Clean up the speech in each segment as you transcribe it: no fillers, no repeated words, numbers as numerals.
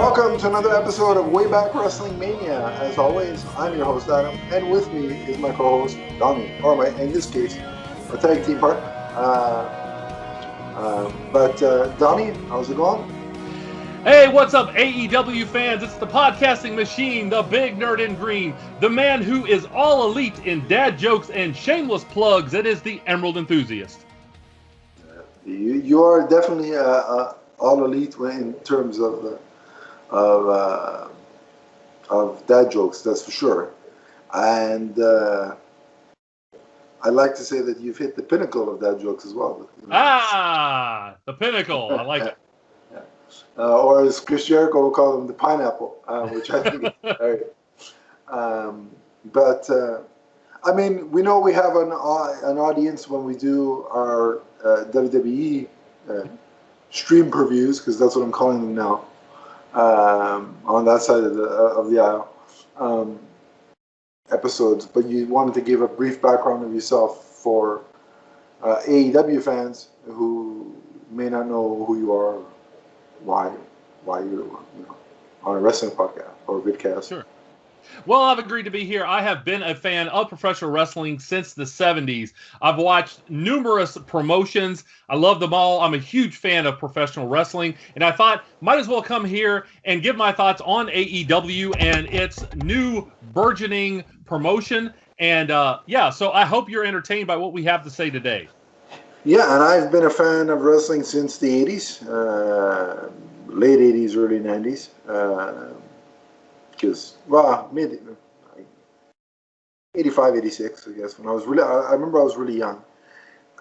Welcome to another episode of Way Back Wrestling Mania. As always, I'm your host Adam, and with me is my co-host Donnie, or in this case, a tag team partner. Donnie, how's it going? Hey, what's up, AEW fans? It's the podcasting machine, the big nerd in green, the man who is all elite in dad jokes and shameless plugs. It is the Emerald Enthusiast. You are definitely all elite in terms of dad jokes, that's for sure. And I'd like to say that you've hit the pinnacle of dad jokes as well. The pinnacle. I like it. Or as Chris Jericho will call them, the pineapple, which I think is hilarious. I mean, we know we have an audience when we do our WWE stream previews, because that's what I'm calling them now, on that side of the aisle, episodes. But you wanted to give a brief background of yourself for AEW fans who may not know who you are, why you're on a wrestling podcast or vidcast. Sure. Well, I've agreed to be here. I have been a fan of professional wrestling since the 70s. I've watched numerous promotions. I love them all. I'm a huge fan of professional wrestling, and I thought might as well come here and give my thoughts on AEW and its new burgeoning promotion. And so I hope you're entertained by what we have to say today. Yeah, and I've been a fan of wrestling since the 80s, late 80s, early 90s. Because, maybe 85, 86, I guess. I remember I was really young.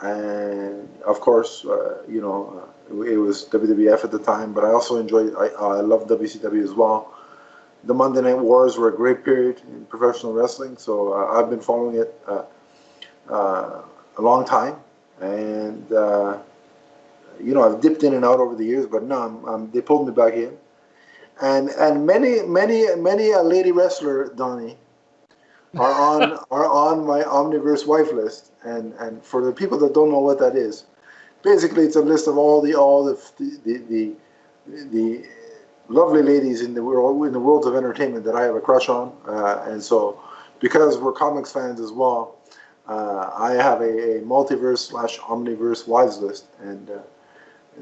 And, of course, it was WWF at the time, but I also I loved WCW as well. The Monday Night Wars were a great period in professional wrestling, so I've been following it a long time. And, I've dipped in and out over the years, but no, they pulled me back in. And many a lady wrestler, Donnie, are on my Omniverse wife list. And for the people that don't know what that is, basically it's a list of all the lovely ladies in the world of entertainment that I have a crush on. And so, because we're comics fans as well, I have a Multiverse / Omniverse wives list, and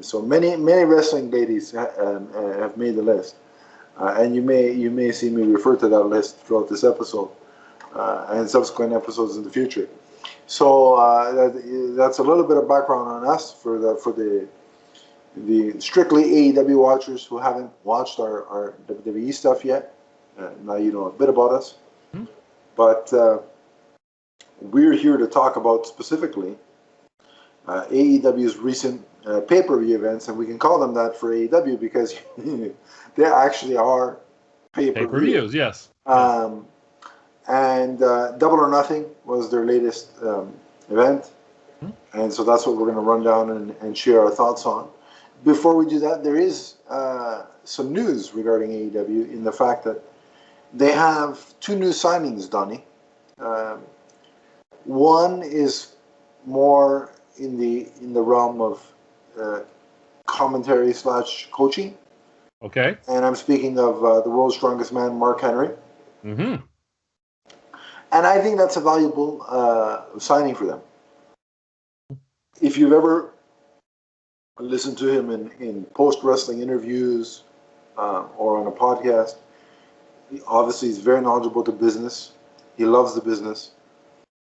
so many wrestling ladies have made the list. And you may see me refer to that list throughout this episode and subsequent episodes in the future. So that's a little bit of background on us for the strictly AEW watchers who haven't watched our WWE stuff yet. Now you know a bit about us, but we're here to talk about specifically AEW's recent pay-per view events, and we can call them that for AEW because they actually are pay-per-views. Yes. And Double or Nothing was their latest event, and so that's what we're going to run down and share our thoughts on. Before we do that, there is some news regarding AEW in the fact that they have 2 new signings, Donnie. One is more in the realm of commentary / coaching. Okay. And I'm speaking of the world's strongest man, Mark Henry. Mm-hmm. And I think that's a valuable signing for them. If you've ever listened to him in post-wrestling interviews or on a podcast, obviously he's very knowledgeable to business. He loves the business.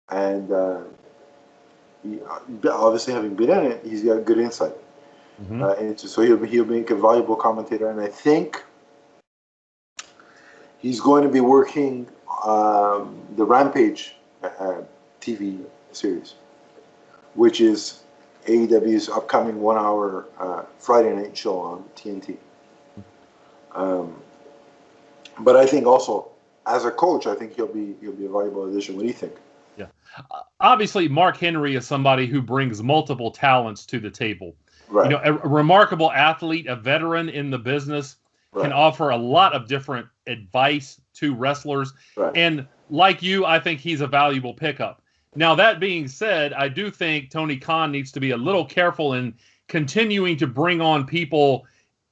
And obviously having been in it, he's got good insight. And so he'll make a valuable commentator, and I think he's going to be working the Rampage TV series, which is AEW's upcoming 1-hour Friday night show on TNT. But I think also as a coach, I think he'll be a valuable addition. What do you think? Yeah, obviously Mark Henry is somebody who brings multiple talents to the table. Right. A remarkable athlete, a veteran in the business, can offer a lot of different advice to wrestlers. Right. And like you, I think he's a valuable pickup. Now, that being said, I do think Tony Khan needs to be a little careful in continuing to bring on people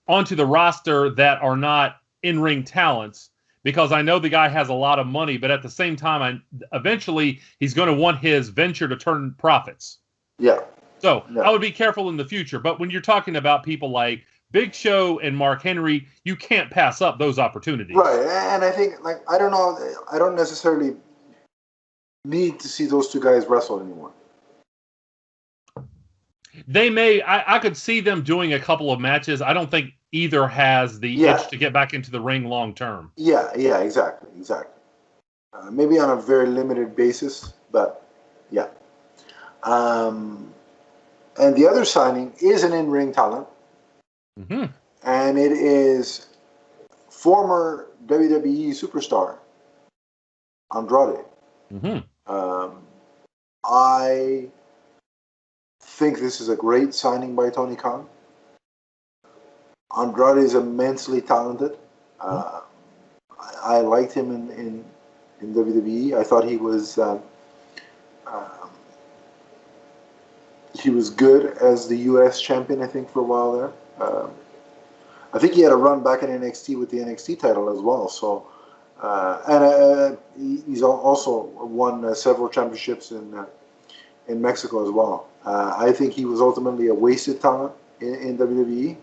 onto the roster that are not in-ring talents, because I know the guy has a lot of money, but at the same time, eventually he's going to want his venture to turn profits. Yeah. So I would be careful in the future. But when you're talking about people like Big Show and Mark Henry, you can't pass up those opportunities. Right. And I think, I don't know, I don't necessarily need to see those two guys wrestle anymore. They may, I could see them doing a couple of matches. I don't think either has the itch to get back into the ring long term. Yeah, exactly. Maybe on a very limited basis, but yeah. And the other signing is an in-ring talent. Mm-hmm. And it is former WWE superstar Andrade. Mm-hmm. I think this is a great signing by Tony Khan. Andrade is immensely talented. I liked him in WWE. I thought he was good as the U.S. champion, I think, for a while there. I think he had a run back in NXT with the NXT title as well. So, he's also won several championships in Mexico as well. I think he was ultimately a wasted talent in WWE,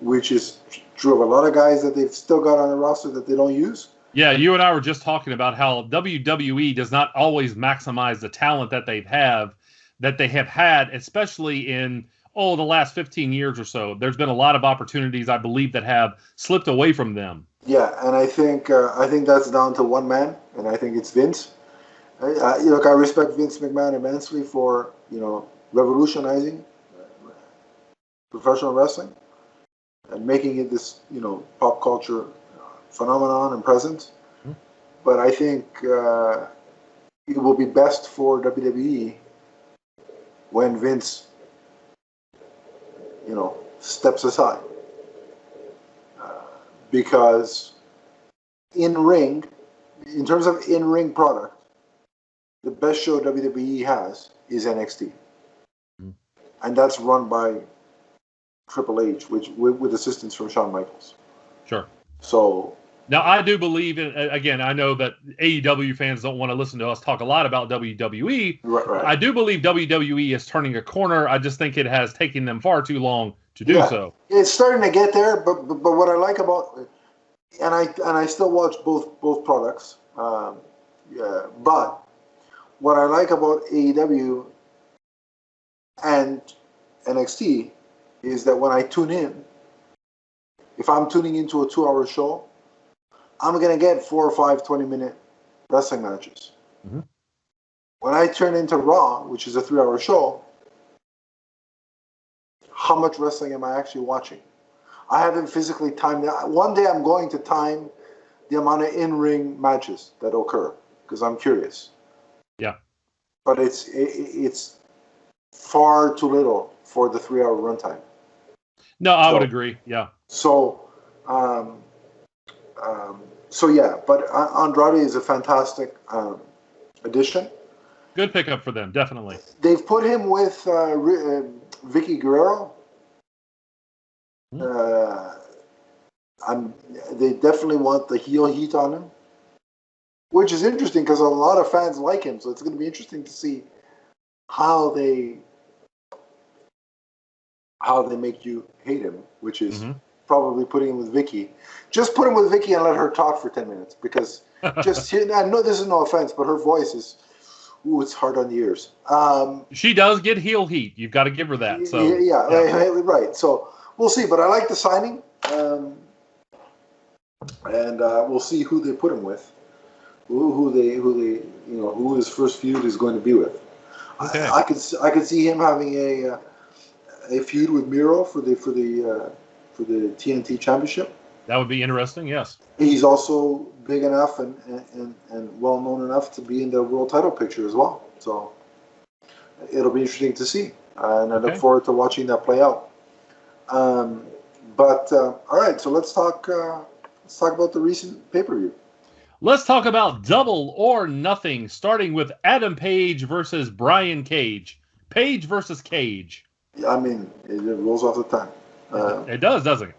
which is true of a lot of guys that they've still got on the roster that they don't use. Yeah, you and I were just talking about how WWE does not always maximize the talent that they have had, especially in the last 15 years or so. There's been a lot of opportunities, I believe, that have slipped away from them. Yeah, and I think that's down to one man, and I think it's Vince. Look, I respect Vince McMahon immensely for revolutionizing professional wrestling and making it this pop culture phenomenon and presence. Mm-hmm. But I think it will be best for WWE when Vince steps aside, because in terms of in-ring product, the best show WWE has is NXT. Mm-hmm. And that's run by Triple H, with assistance from Shawn Michaels. Sure. So now I do believe again, I know that AEW fans don't want to listen to us talk a lot about WWE. Right. I do believe WWE is turning a corner. I just think it has taken them far too long to do so. It's starting to get there, but what I like about, and I still watch both products. But what I like about AEW and NXT is that when I tune in, if I'm tuning into a 2-hour show, I'm going to get 4 or 5 20-minute wrestling matches. Mm-hmm. When I turn into Raw, which is a 3-hour show, how much wrestling am I actually watching? I haven't physically timed it. One day I'm going to time the amount of in-ring matches that occur because I'm curious. Yeah. But it's far too little for the 3-hour runtime. No, I would agree. Yeah. So yeah, but Andrade is a fantastic addition. Good pickup for them, definitely. They've put him with Vicky Guerrero. They definitely want the heel heat on him, which is interesting because a lot of fans like him. So it's going to be interesting to see how they make you hate him, which is probably putting him with Vicky. Just put him with Vicky and let her talk for 10 minutes because I know this is no offense, but her voice is, it's hard on the ears. She does get heel heat. You've got to give her that. So yeah. Right. So we'll see, but I like the signing, and we'll see who they put him with, who his first feud is going to be with. Okay. I could see him having a feud with Miro for the TNT Championship. That would be interesting. Yes. He's also big enough and well known enough to be in the world title picture as well. So it'll be interesting to see, and I look forward to watching that play out. But all right, so let's talk about the recent pay-per-view. Let's talk about Double or Nothing, starting with Adam Page versus Brian Cage. Page versus Cage. I mean, it rolls off the tongue. It does, doesn't it?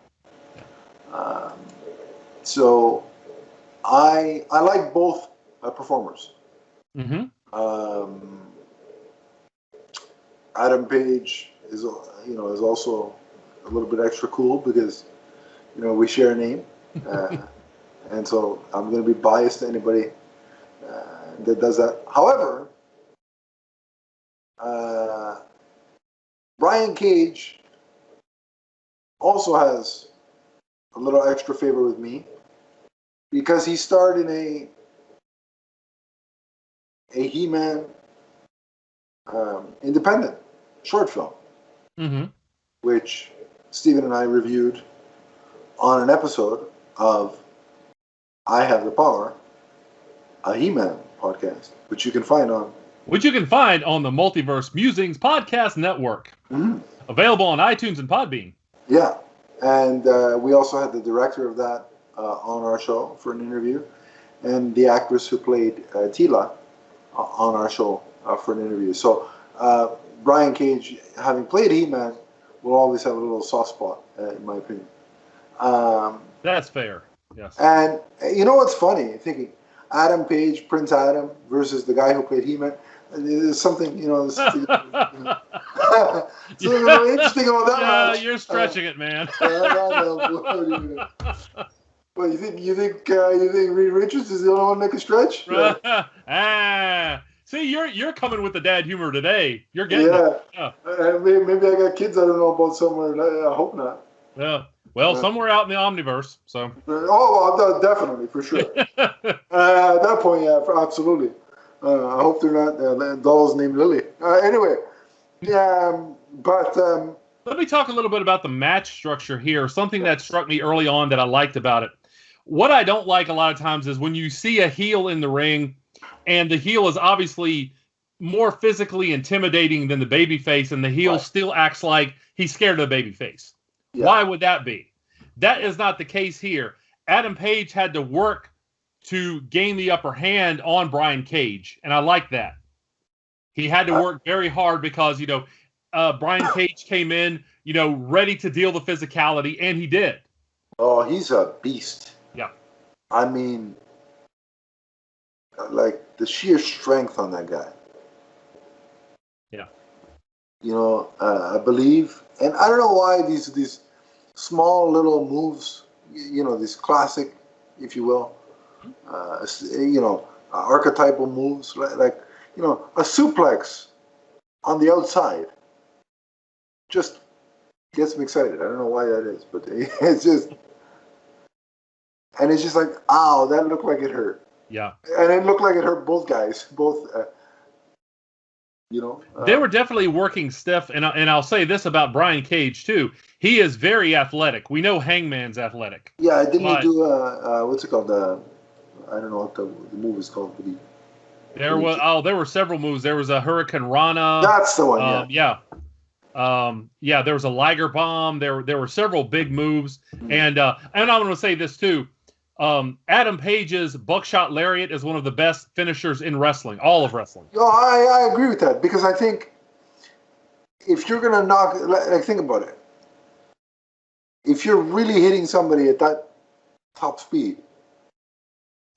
Um, so I like both performers. Mm-hmm. Adam Page is also a little bit extra cool because we share a name, and so I'm going to be biased to anybody that does that. However, Brian Cage also has a little extra favor with me because he starred in a He-Man independent short film, Mm-hmm. which Steven and I reviewed on an episode of I Have the Power, a He-Man podcast, which you can find on the Multiverse Musings Podcast Network. Mhm. Available on iTunes and Podbean. Yeah, and we also had the director of that on our show for an interview, and the actress who played Tila on our show for an interview. So Brian Cage, having played He-Man, will always have a little soft spot, in my opinion. That's fair. Yes. And you know what's funny? Thinking Adam Page, Prince Adam, versus the guy who played He-Man. There's something, something interesting about that match. You're stretching it, man. Well, you think Reed Richards is the only one that can stretch? See, you're coming with the dad humor today. You're getting it. Yeah. Maybe I got kids I don't know about somewhere. I hope not. Yeah. Well, somewhere out in the Omniverse. So. Oh, definitely, for sure. At that point, yeah, absolutely. I hope they're not dolls named Lily. Anyway, but let me talk a little bit about the match structure here. Something that struck me early on that I liked about it. What I don't like a lot of times is when you see a heel in the ring, and the heel is obviously more physically intimidating than the babyface, and the heel still acts like he's scared of the babyface. Yeah. Why would that be? That is not the case here. Adam Page had to work to gain the upper hand on Brian Cage, and I like that. He had to work very hard because, Brian Cage came in, ready to deal the physicality, and he did. Oh, he's a beast. Yeah. I mean, like the sheer strength on that guy. Yeah. I believe, and I don't know why these small little moves, these classic, if you will, archetypal moves, like a suplex on the outside just gets me excited. I don't know why that is, but it's just like, ow, that looked like it hurt. Yeah. And it looked like it hurt both guys, they were definitely working stiff, and I'll say this about Brian Cage too. He is very athletic. We know Hangman's athletic. Yeah, didn't he do what's it called? I don't know what the move is called, but there were several moves. There was a Hurricane Rana. That's the one. Yeah. There was a Liger Bomb. There were several big moves, and I'm going to say this too. Adam Page's Buckshot Lariat is one of the best finishers in wrestling, all of wrestling. No, I agree with that, because I think if you're going to knock, think about it. If you're really hitting somebody at that top speed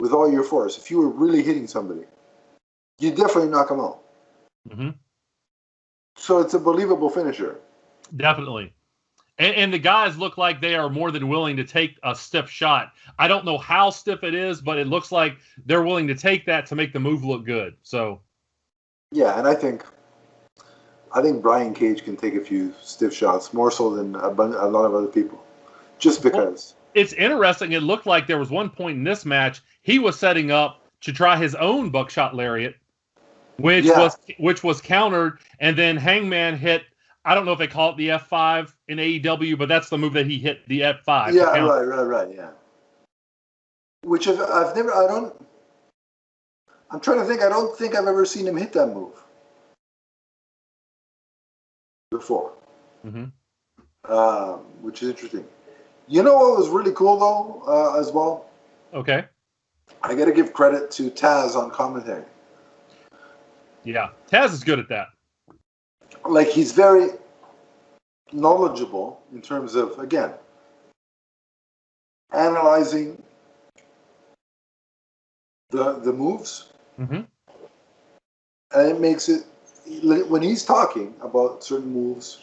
with all your force, if you were really hitting somebody, you definitely knock them out. Mm-hmm. So it's a believable finisher. Definitely. And the guys look like they are more than willing to take a stiff shot. I don't know how stiff it is, but it looks like they're willing to take that to make the move look good. So, yeah, and I think Brian Cage can take a few stiff shots, more so than a lot of other people, just because. Well, it's interesting. It looked like there was one point in this match he was setting up to try his own Buckshot Lariat, which was countered, and then Hangman hit. I don't know if they call it the F5 in AEW, but that's the move that he hit, the F5. Yeah, right, yeah. Which I'm trying to think, I don't think I've ever seen him hit that move before. Mm-hmm. Which is interesting. You know what was really cool, though, as well? Okay. I got to give credit to Taz on commentary. Yeah, Taz is good at that. Like, he's very knowledgeable in terms of, again, analyzing the moves, Mm-hmm. and it makes it, when he's talking about certain moves,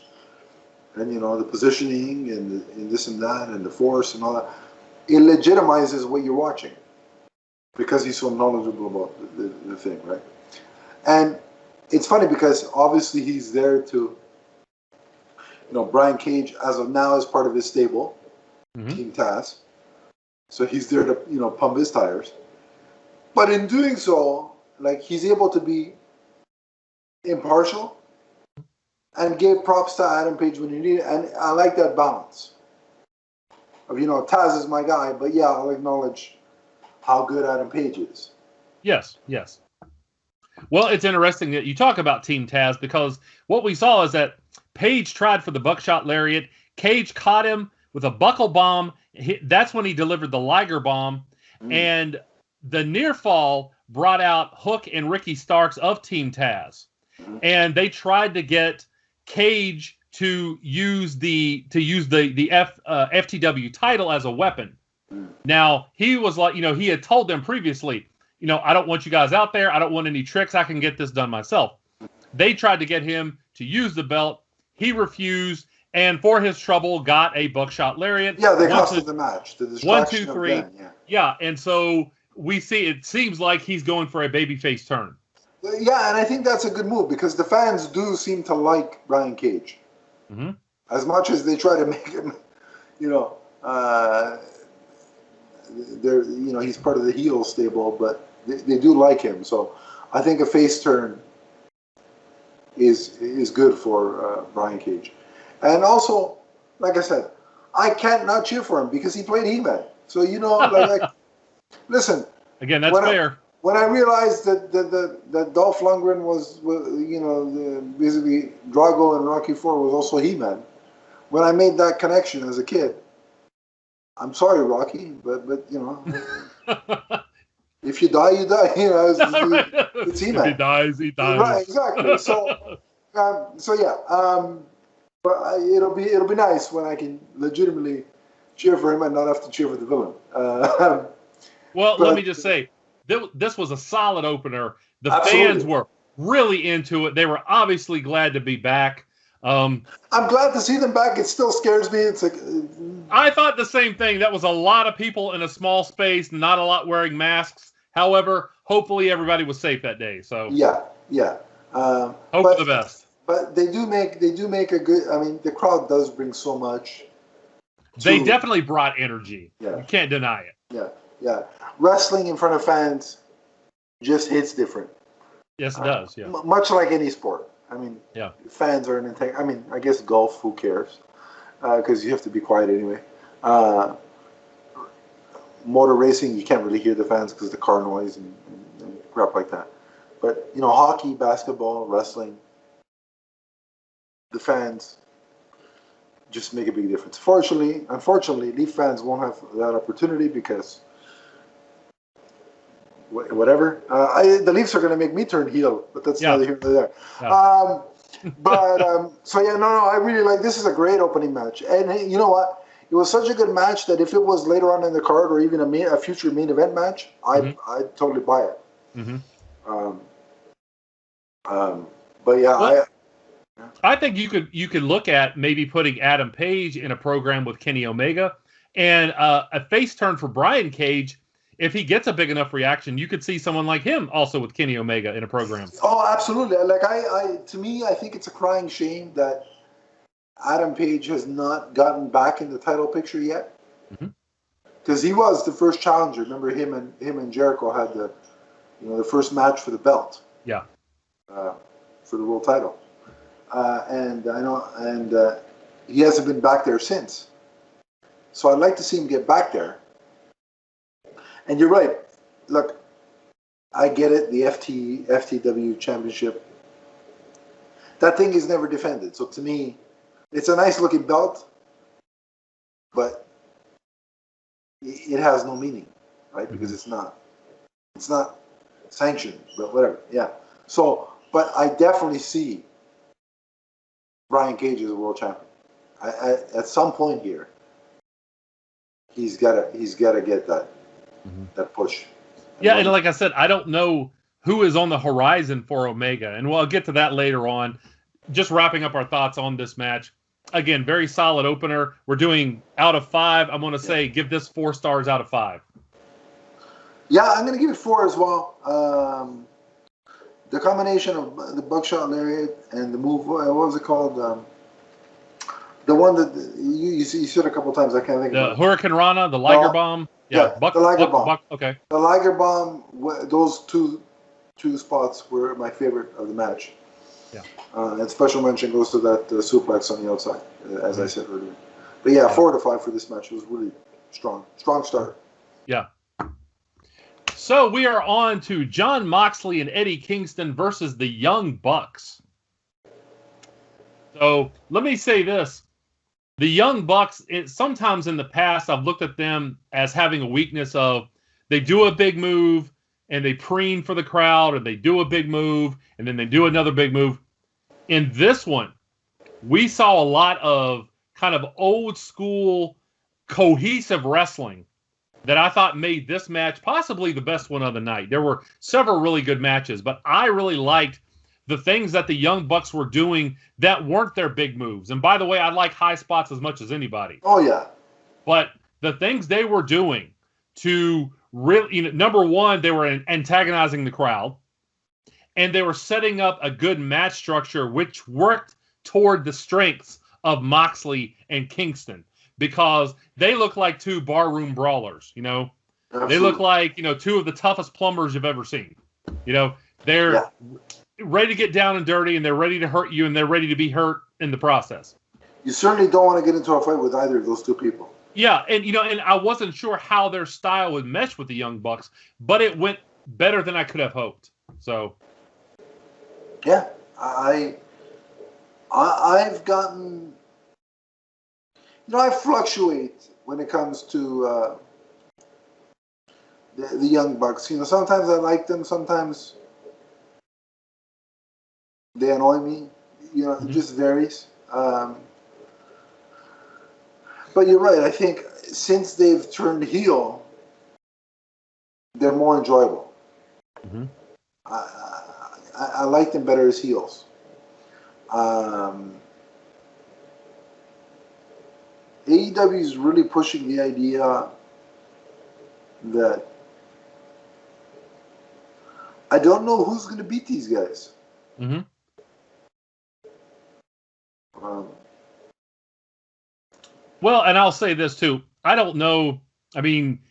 and the positioning and this and that and the force and all that, it legitimizes what you're watching because he's so knowledgeable about the thing, right? And it's funny because obviously he's there to, Brian Cage as of now is part of his stable, Mm-hmm. Team Taz. So he's there to, pump his tires. But in doing so, like, he's able to be impartial and gave props to Adam Page when he needed it. And I like that balance of, Taz is my guy, but yeah, I'll acknowledge how good Adam Page is. Yes, yes. Well, it's interesting that you talk about Team Taz because what we saw is that Page tried for the buckshot lariat. Cage caught him with a buckle bomb. That's when he delivered the Liger bomb. And the near fall brought out Hook and Ricky Starks of Team Taz. And they tried to get Cage to use the FTW title as a weapon. Now, he was like, he had told them previously, I don't want you guys out there. I don't want any tricks. I can get this done myself. They tried to get him to use the belt. He refused, and for his trouble, got a buckshot lariat. Yeah, they costed the match. The distraction 1, 2, 3. Yeah, and so we see it seems like he's going for a babyface turn. Yeah, and I think that's a good move because the fans do seem to like Brian Cage. Mm-hmm. As much as they try to make him, he's part of the heel stable, but they do like him. So I think a face turn is good for Brian Cage. And also, like I said, I can't not cheer for him because he played He-Man. So, listen. Again, that's fair. When I realized that Dolph Lundgren was basically Drago and Rocky IV was also He-Man, when I made that connection as a kid, I'm sorry, Rocky, but if you die, you die. It's He-Man. If he dies, he dies. Right, exactly. So yeah. But it'll be nice when I can legitimately cheer for him and not have to cheer for the villain. Well, let me just say, this was a solid opener. The Absolutely. Fans were really into it. They were obviously glad to be back. I'm glad to see them back. It still scares me. It's like I thought the same thing. That was a lot of people in a small space, not a lot wearing masks. However, hopefully everybody was safe that day. So yeah. Hope for the best. But they do make a good. I mean, the crowd does bring so much. They definitely brought energy. Yeah. You can't deny it. Yeah. Wrestling in front of fans just hits different. Yes, it does. Yeah. Much like any sport. I mean, yeah. Fans are an intake. I mean, I guess golf. Who cares? Because you have to be quiet anyway. Motor racing, you can't really hear the fans because of the car noise and crap like that. But hockey, basketball, wrestling, the fans just make a big difference. Unfortunately, Leaf fans won't have that opportunity because whatever. The Leafs are going to make me turn heel, but that's neither here nor there. Yeah. I really like. This is a great opening match, and you know what? It was such a good match that if it was later on in the card or even a future main event match, I'd totally buy it. Mm-hmm. But yeah, well, I think you could look at maybe putting Adam Page in a program with Kenny Omega, and a face turn for Brian Cage. If he gets a big enough reaction, you could see someone like him also with Kenny Omega in a program. Oh, absolutely! Like to me, I think it's a crying shame that Adam Page has not gotten back in the title picture yet, because he was the first challenger. Remember him and Jericho had the first match for the belt. Yeah. For the world title, and he hasn't been back there since. So I'd like to see him get back there. And you're right. Look, I get it. The FTW championship. That thing is never defended. So to me, it's a nice looking belt, but it has no meaning, right? Because it's not sanctioned, but whatever. Yeah. So, but I definitely see Brian Cage as a world champion. At some point here, he's gotta get that push. Yeah, and like I said, I don't know who is on the horizon for Omega, and I'll get to that later on. Just wrapping up our thoughts on this match. Again, very solid opener. We're doing out of 5. I'm going to say give this 4 stars out of 5. Yeah, I'm going to give it 4 as well. The combination of the buckshot lariat and the move, what was it called? The one that you said a couple times, I can't think of it. The Hurricane Rana, the Liger Bomb. Yeah, the Liger Bomb. Okay. The Liger Bomb, those two spots were my favorite of the match. Yeah. And special mention goes to that suplex on the outside, as I said earlier. But yeah, 4 to 5 for this match. It was really strong. Strong start. Yeah. So we are on to Jon Moxley and Eddie Kingston versus the Young Bucks. So let me say this. The Young Bucks, sometimes in the past, I've looked at them as having a weakness of they do a big move and they preen for the crowd, or they do a big move and then they do another big move. In this one, we saw a lot of kind of old school cohesive wrestling that I thought made this match possibly the best one of the night. There were several really good matches, but I really liked the things that the Young Bucks were doing that weren't their big moves. And by the way, I like high spots as much as anybody. Oh, yeah. But the things they were doing to really, number one, they were antagonizing the crowd, and they were setting up a good match structure which worked toward the strengths of Moxley and Kingston, because they look like 2 barroom brawlers, Absolutely. They look like, 2 of the toughest plumbers you've ever seen. They're ready to get down and dirty, and they're ready to hurt you, and they're ready to be hurt in the process. You certainly don't want to get into a fight with either of those 2 people. Yeah, and and I wasn't sure how their style would mesh with the Young Bucks, but it went better than I could have hoped. So, yeah, I've gotten, I fluctuate when it comes to the Young Bucks. Sometimes I like them, sometimes they annoy me. It just varies. But you're right. I think since they've turned heel, they're more enjoyable. Mm-hmm. I like them better as heels. AEW is really pushing the idea that I don't know who's going to beat these guys. Mm-hmm. Well, and I'll say this too. I don't know. I mean,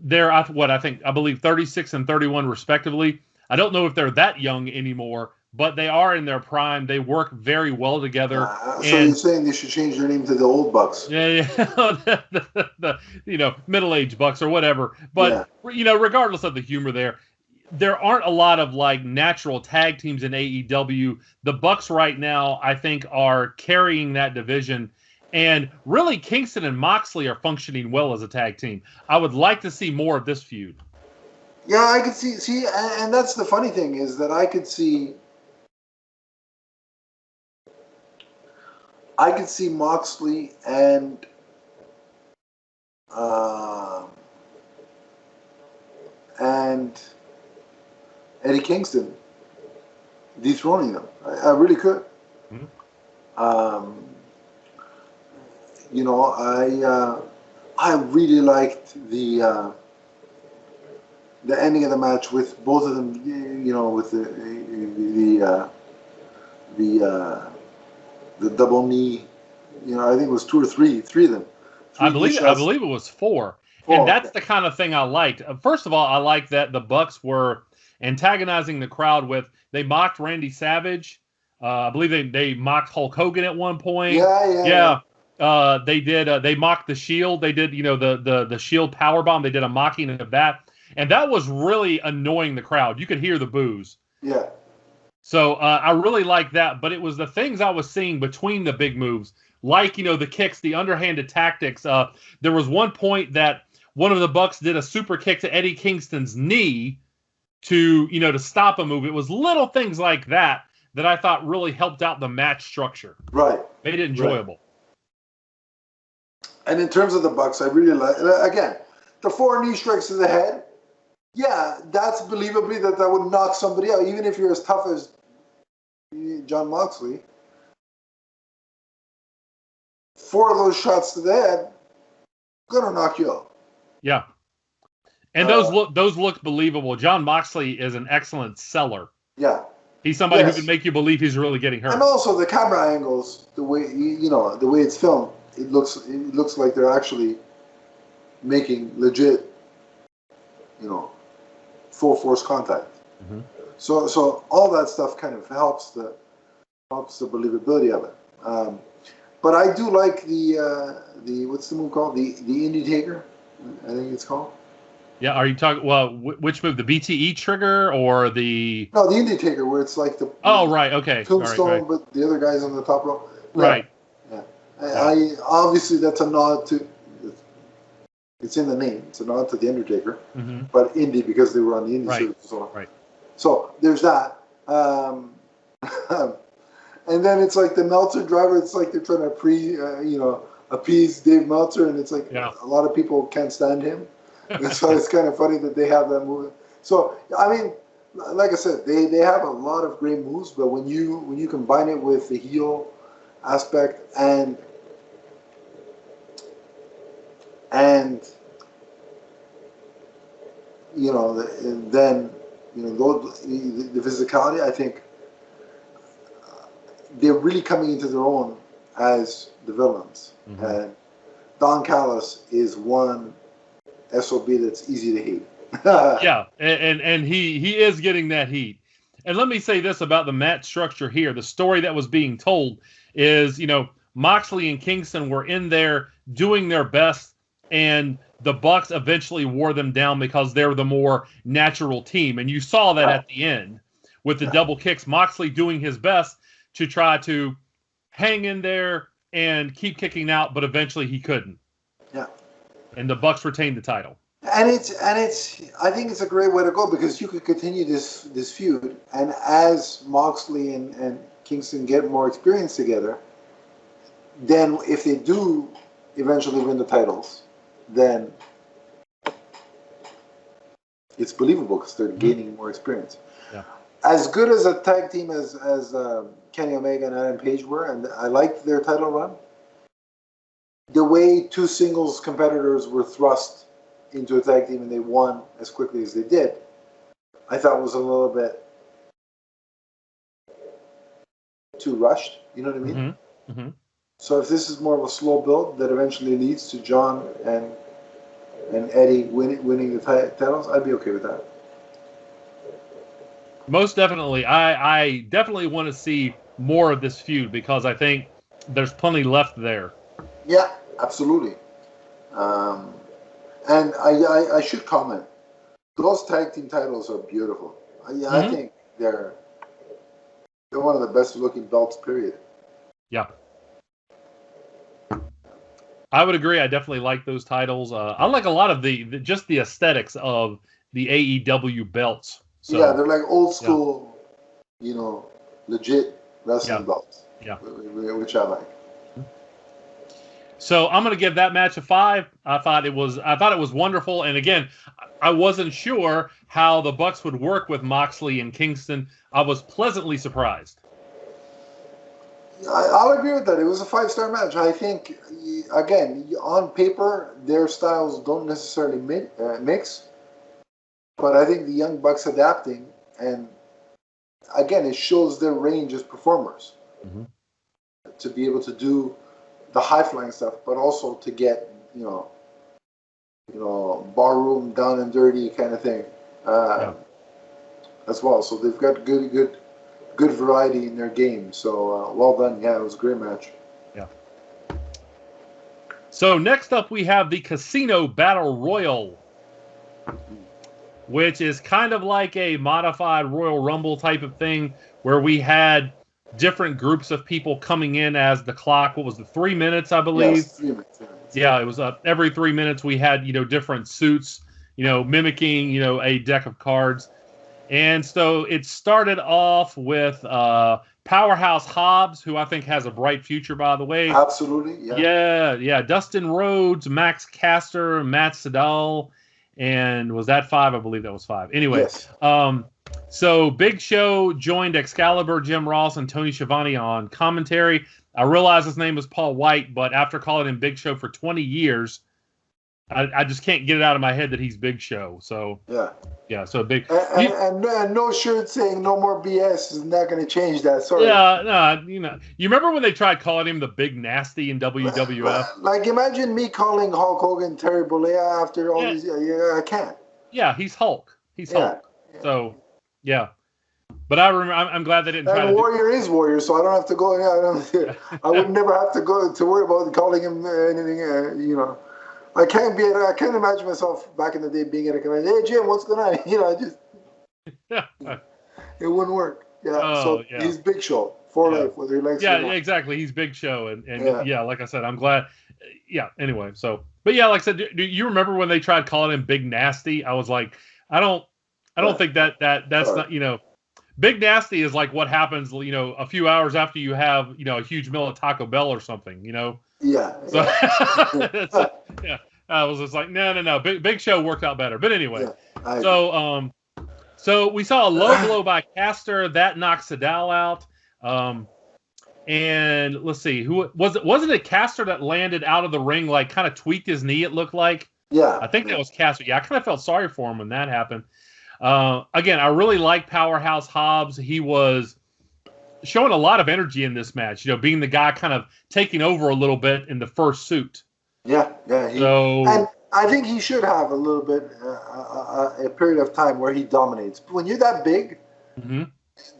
they're I believe 36 and 31 respectively. I don't know if they're that young anymore, but they are in their prime. They work very well together. So you're saying they should change their name to the Old Bucks? Yeah, the middle-aged Bucks or whatever. But regardless of the humor there aren't a lot of natural tag teams in AEW. The Bucks right now, I think, are carrying that division. And really, Kingston and Moxley are functioning well as a tag team. I would like to see more of this feud. Yeah, I could see, and that's the funny thing is that I could see Moxley and Eddie Kingston dethroning them. I really could. Mm-hmm. I really liked the ending of the match with both of them. With the double knee. I think it was 2 or 3 of them. I believe it was 4. And that's the kind of thing I liked. First of all, I liked that the Bucks were antagonizing the crowd with. They mocked Randy Savage. I believe they mocked Hulk Hogan at one point. Yeah. They did. They mocked the Shield. They did. The Shield powerbomb. They did a mocking of that, and that was really annoying the crowd. You could hear the boos. Yeah. So I really liked that, but it was the things I was seeing between the big moves, like the kicks, the underhanded tactics. There was one point that one of the Bucks did a super kick to Eddie Kingston's knee to stop a move. It was little things like that I thought really helped out the match structure. Right. Made it enjoyable. And in terms of the Bucks, I really like, again, the 4 knee strikes to the head. Yeah, that's believably that would knock somebody out, even if you're as tough as John Moxley. 4 of those shots to the head, gonna knock you out. Yeah. And those look believable. John Moxley is an excellent seller. Yeah. He's somebody who can make you believe he's really getting hurt. And also the camera angles, the way the way it's filmed, it looks like they're actually making legit, full force contact. Mm-hmm. So all that stuff kind of helps the believability of it. But I do like the what's the move called? The Indie Taker, I think it's called. Yeah, are you talking? Well, which move? The BTE trigger or the? No, the Indie Taker, where it's like the. Oh right, okay. Tombstone, right. But the other guy's on the top row. Yeah. Right. Yeah. I obviously that's a nod to. It's in the name. It's a nod to the Undertaker, but Indie because they were on the Indie series. So. Right. So there's that. And then it's like the Meltzer driver. It's like they're trying to appease Dave Meltzer, and it's like a lot of people can't stand him. And so it's kind of funny that they have that move. So I mean, like I said, they have a lot of great moves, but when you combine it with the heel aspect and then the physicality, I think they're really coming into their own as the villains. Mm-hmm. And Don Callis is one SOB that's easy to hate. Yeah, and he is getting that heat. And let me say this about the match structure here. The story that was being told is, Moxley and Kingston were in there doing their best, and the Bucks eventually wore them down because they were the more natural team. And you saw that at the end with the double kicks, Moxley doing his best to try to hang in there and keep kicking out, but eventually he couldn't. Yeah. And the Bucks retained the title. And it's I think it's a great way to go because you could continue this feud, and as Moxley and Kingston get more experience together, then if they do eventually win the titles, then it's believable because they're gaining more experience. Yeah. As good as a tag team as Kenny Omega and Adam Page were, and I liked their title run, the way 2 singles competitors were thrust into a tag team and they won as quickly as they did, I thought was a little bit too rushed. You know what I mean? Mm-hmm. Mm-hmm. So if this is more of a slow build that eventually leads to John and Eddie winning the titles, I'd be okay with that. Most definitely. I definitely want to see more of this feud because I think there's plenty left there. Yeah, absolutely. And I should comment, those tag team titles are beautiful. I think they're one of the best looking belts, period. Yeah. I would agree. I definitely like those titles. I like a lot of just the aesthetics of the AEW belts. So, yeah, they're like old school, legit wrestling belts. Yeah. Which I like. So I'm going to give that match a 5. I thought it was wonderful, and again, I wasn't sure how the Bucks would work with Moxley and Kingston. I was pleasantly surprised. I'll agree with that. It was a 5-star match. I think, again, on paper, their styles don't necessarily mix, but I think the Young Bucks adapting, and again, it shows their range as performers to be able to do the high-flying stuff, but also to get, barroom down and dirty kind of thing as well. So they've got good variety in their game. So well done. Yeah, it was a great match. Yeah. So next up we have the Casino Battle Royal, which is kind of like a modified Royal Rumble type of thing where we had different groups of people coming in as the clock. What was the 3 minutes, I believe? Yes, 3 minutes. Yeah, it was every 3 minutes we had, different suits, mimicking, a deck of cards. And so it started off with Powerhouse Hobbs, who I think has a bright future, by the way. Absolutely, yeah. Yeah. Dustin Rhodes, Max Caster, Matt Sydal, and was that 5? I believe that was 5. Anyway, Yes. So Big Show joined Excalibur, Jim Ross, and Tony Schiavone on commentary. I realize his name was Paul White, but after calling him Big Show for 20 years, I just can't get it out of my head that he's Big Show. So yeah. So big and no shirt saying no more BS is not going to change that. Sorry. Yeah, no, you remember when they tried calling him the Big Nasty in WWF? Like imagine me calling Hulk Hogan Terry Bollea after all these. Yeah, I can't. Yeah, he's Hulk. He's Hulk. Yeah. So yeah. But I'm glad they didn't try to. Warrior is Warrior, so I don't have to go. I would never have to go to worry about calling him anything. I can't imagine myself back in the day being at a convention. Hey Jim, what's going on? It wouldn't work. Yeah. He's Big Show for life, whether he likes it or not. Exactly. He's Big Show, and like I said, I'm glad. Yeah. Anyway, but yeah, like I said, do you remember when they tried calling him Big Nasty? I was like, I don't think that's not Big Nasty is like what happens, a few hours after you have, a huge meal at Taco Bell or something, Yeah. So, yeah. I was just like, no. Big Show worked out better. But anyway, so we saw a low blow by Caster that knocked Sydal out. And let's see, who was it? Wasn't it Caster that landed out of the ring, like kind of tweaked his knee? It looked like. Yeah. I think that was Caster. Yeah, I kind of felt sorry for him when that happened. Again, I really like Powerhouse Hobbs. He was showing a lot of energy in this match, being the guy kind of taking over a little bit in the first suit. Yeah. And I think he should have a little bit, a period of time where he dominates. When you're that big,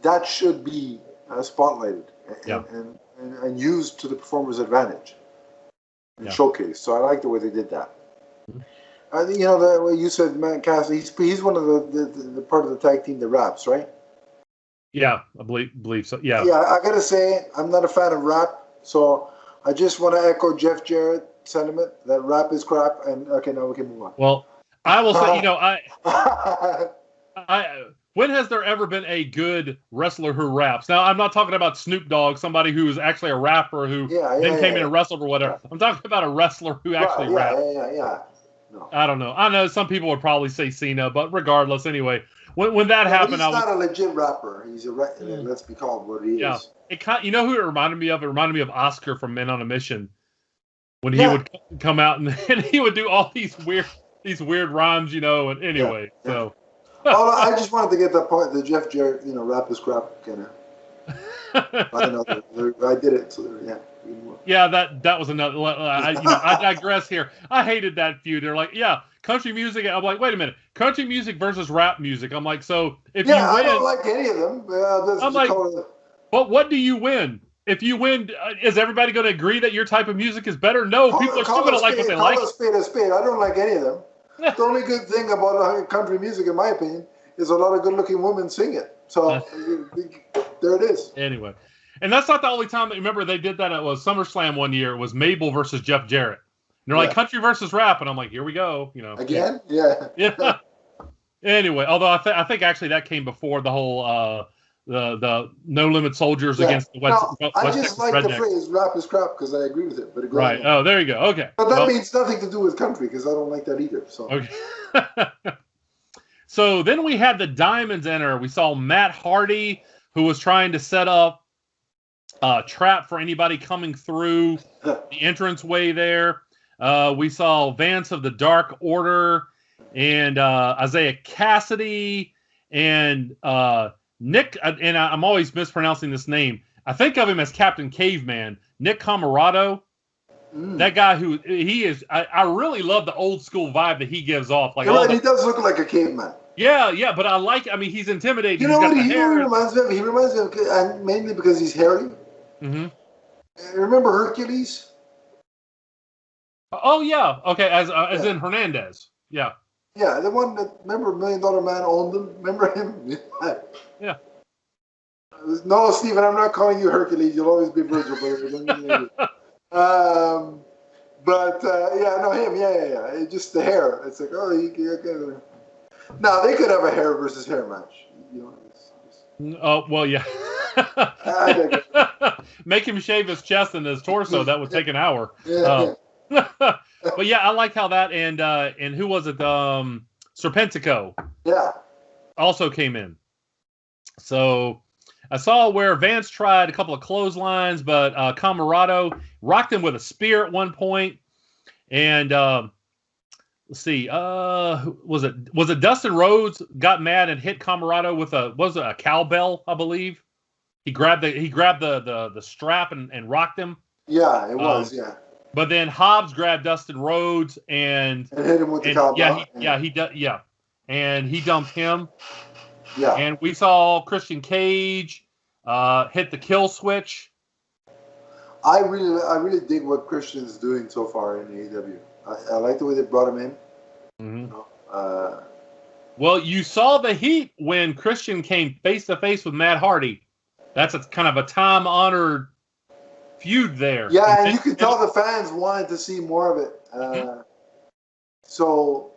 that should be spotlighted and used to the performer's advantage and showcased. So I like the way they did that. The way you said, Matt Cassidy, he's one of the part of the tag team that raps, right? Yeah, I believe so. Yeah. Yeah, I gotta say, I'm not a fan of rap, so I just want to echo Jeff Jarrett sentiment that rap is crap. And okay, now we can move on. Well, I will say, when has there ever been a good wrestler who raps? Now, I'm not talking about Snoop Dogg, somebody who is actually a rapper who then came in and wrestled or whatever. I'm talking about a wrestler who actually raps. Yeah. No. I don't know. I know some people would probably say Cena, but regardless, anyway, when that happened, he's not a legit rapper. He's let's be called what he is. Who it reminded me of? It reminded me of Oscar from Men on a Mission, when he would come out and he would do all these weird rhymes, and anyway. So. Well, I just wanted to get that point. The Jeff Jarrett, rap is crap kind of. I know. I did it. So yeah, that was another. I digress here. I hated that feud. They're like, country music. I'm like, wait a minute, country music versus rap music. I'm like, so if you win, I don't like any of them. I'm like, but what do you win? If you win, is everybody going to agree that your type of music is better? No, people are still going to like what they like. Call a spade. I don't like any of them. The only good thing about country music, in my opinion, is a lot of good-looking women sing it. So there it is. Anyway, and that's not the only time. Remember, they did that at SummerSlam one year. It was Mabel versus Jeff Jarrett. And they're like, country versus rap. And I'm like, here we go. Again? Yeah. Anyway, although I think actually that came before the whole the No Limit Soldiers against the West I just like the phrase rap is crap because I agree with it. But right. Oh, there you go. Okay. But that means nothing to do with country because I don't like that either. So. Okay. So then we had the Diamonds enter. We saw Matt Hardy, who was trying to set up a trap for anybody coming through the entranceway there. We saw Vance of the Dark Order and Isaiah Cassidy and Nick, and I'm always mispronouncing this name. I think of him as Captain Caveman, Nick Camarado. That guy who he is, I really love the old school vibe that he gives off. Like, he does look like a caveman. Yeah, but I like. I mean, he's intimidating. You know what he reminds me of? He reminds me of, and mainly because he's hairy. Mm-hmm. Remember Hercules? Oh yeah, okay. As in Hernandez. Yeah. Yeah, the one that remember $1 Million Man owned him. Remember him? Yeah. No, Stephen, I'm not calling you Hercules. You'll always be Virgil. Him. Yeah. It's just the hair. It's like, now they could have a hair versus hair match. Oh well, yeah. Make him shave his chest and his torso. That would take an hour. Yeah. But yeah, I like how that and who was it? Serpentico. Yeah. Also came in. So I saw where Vance tried a couple of clotheslines, but Camarado rocked him with a spear at one point. And let's see, was it Dustin Rhodes got mad and hit Camarado with a cowbell, I believe. He grabbed the strap and rocked him. Yeah, it was, yeah. But then Hobbs grabbed Dustin Rhodes and hit him with the cowbell. And he dumped him. Yeah. And we saw Christian Cage hit the kill switch. I really dig what Christian's doing so far in AEW. I like the way they brought him in. Mm-hmm. You know, well, you saw the heat when Christian came face to face with Matt Hardy. That's kind of a time-honored feud there. Yeah, and you could tell the fans wanted to see more of it. Mm-hmm. So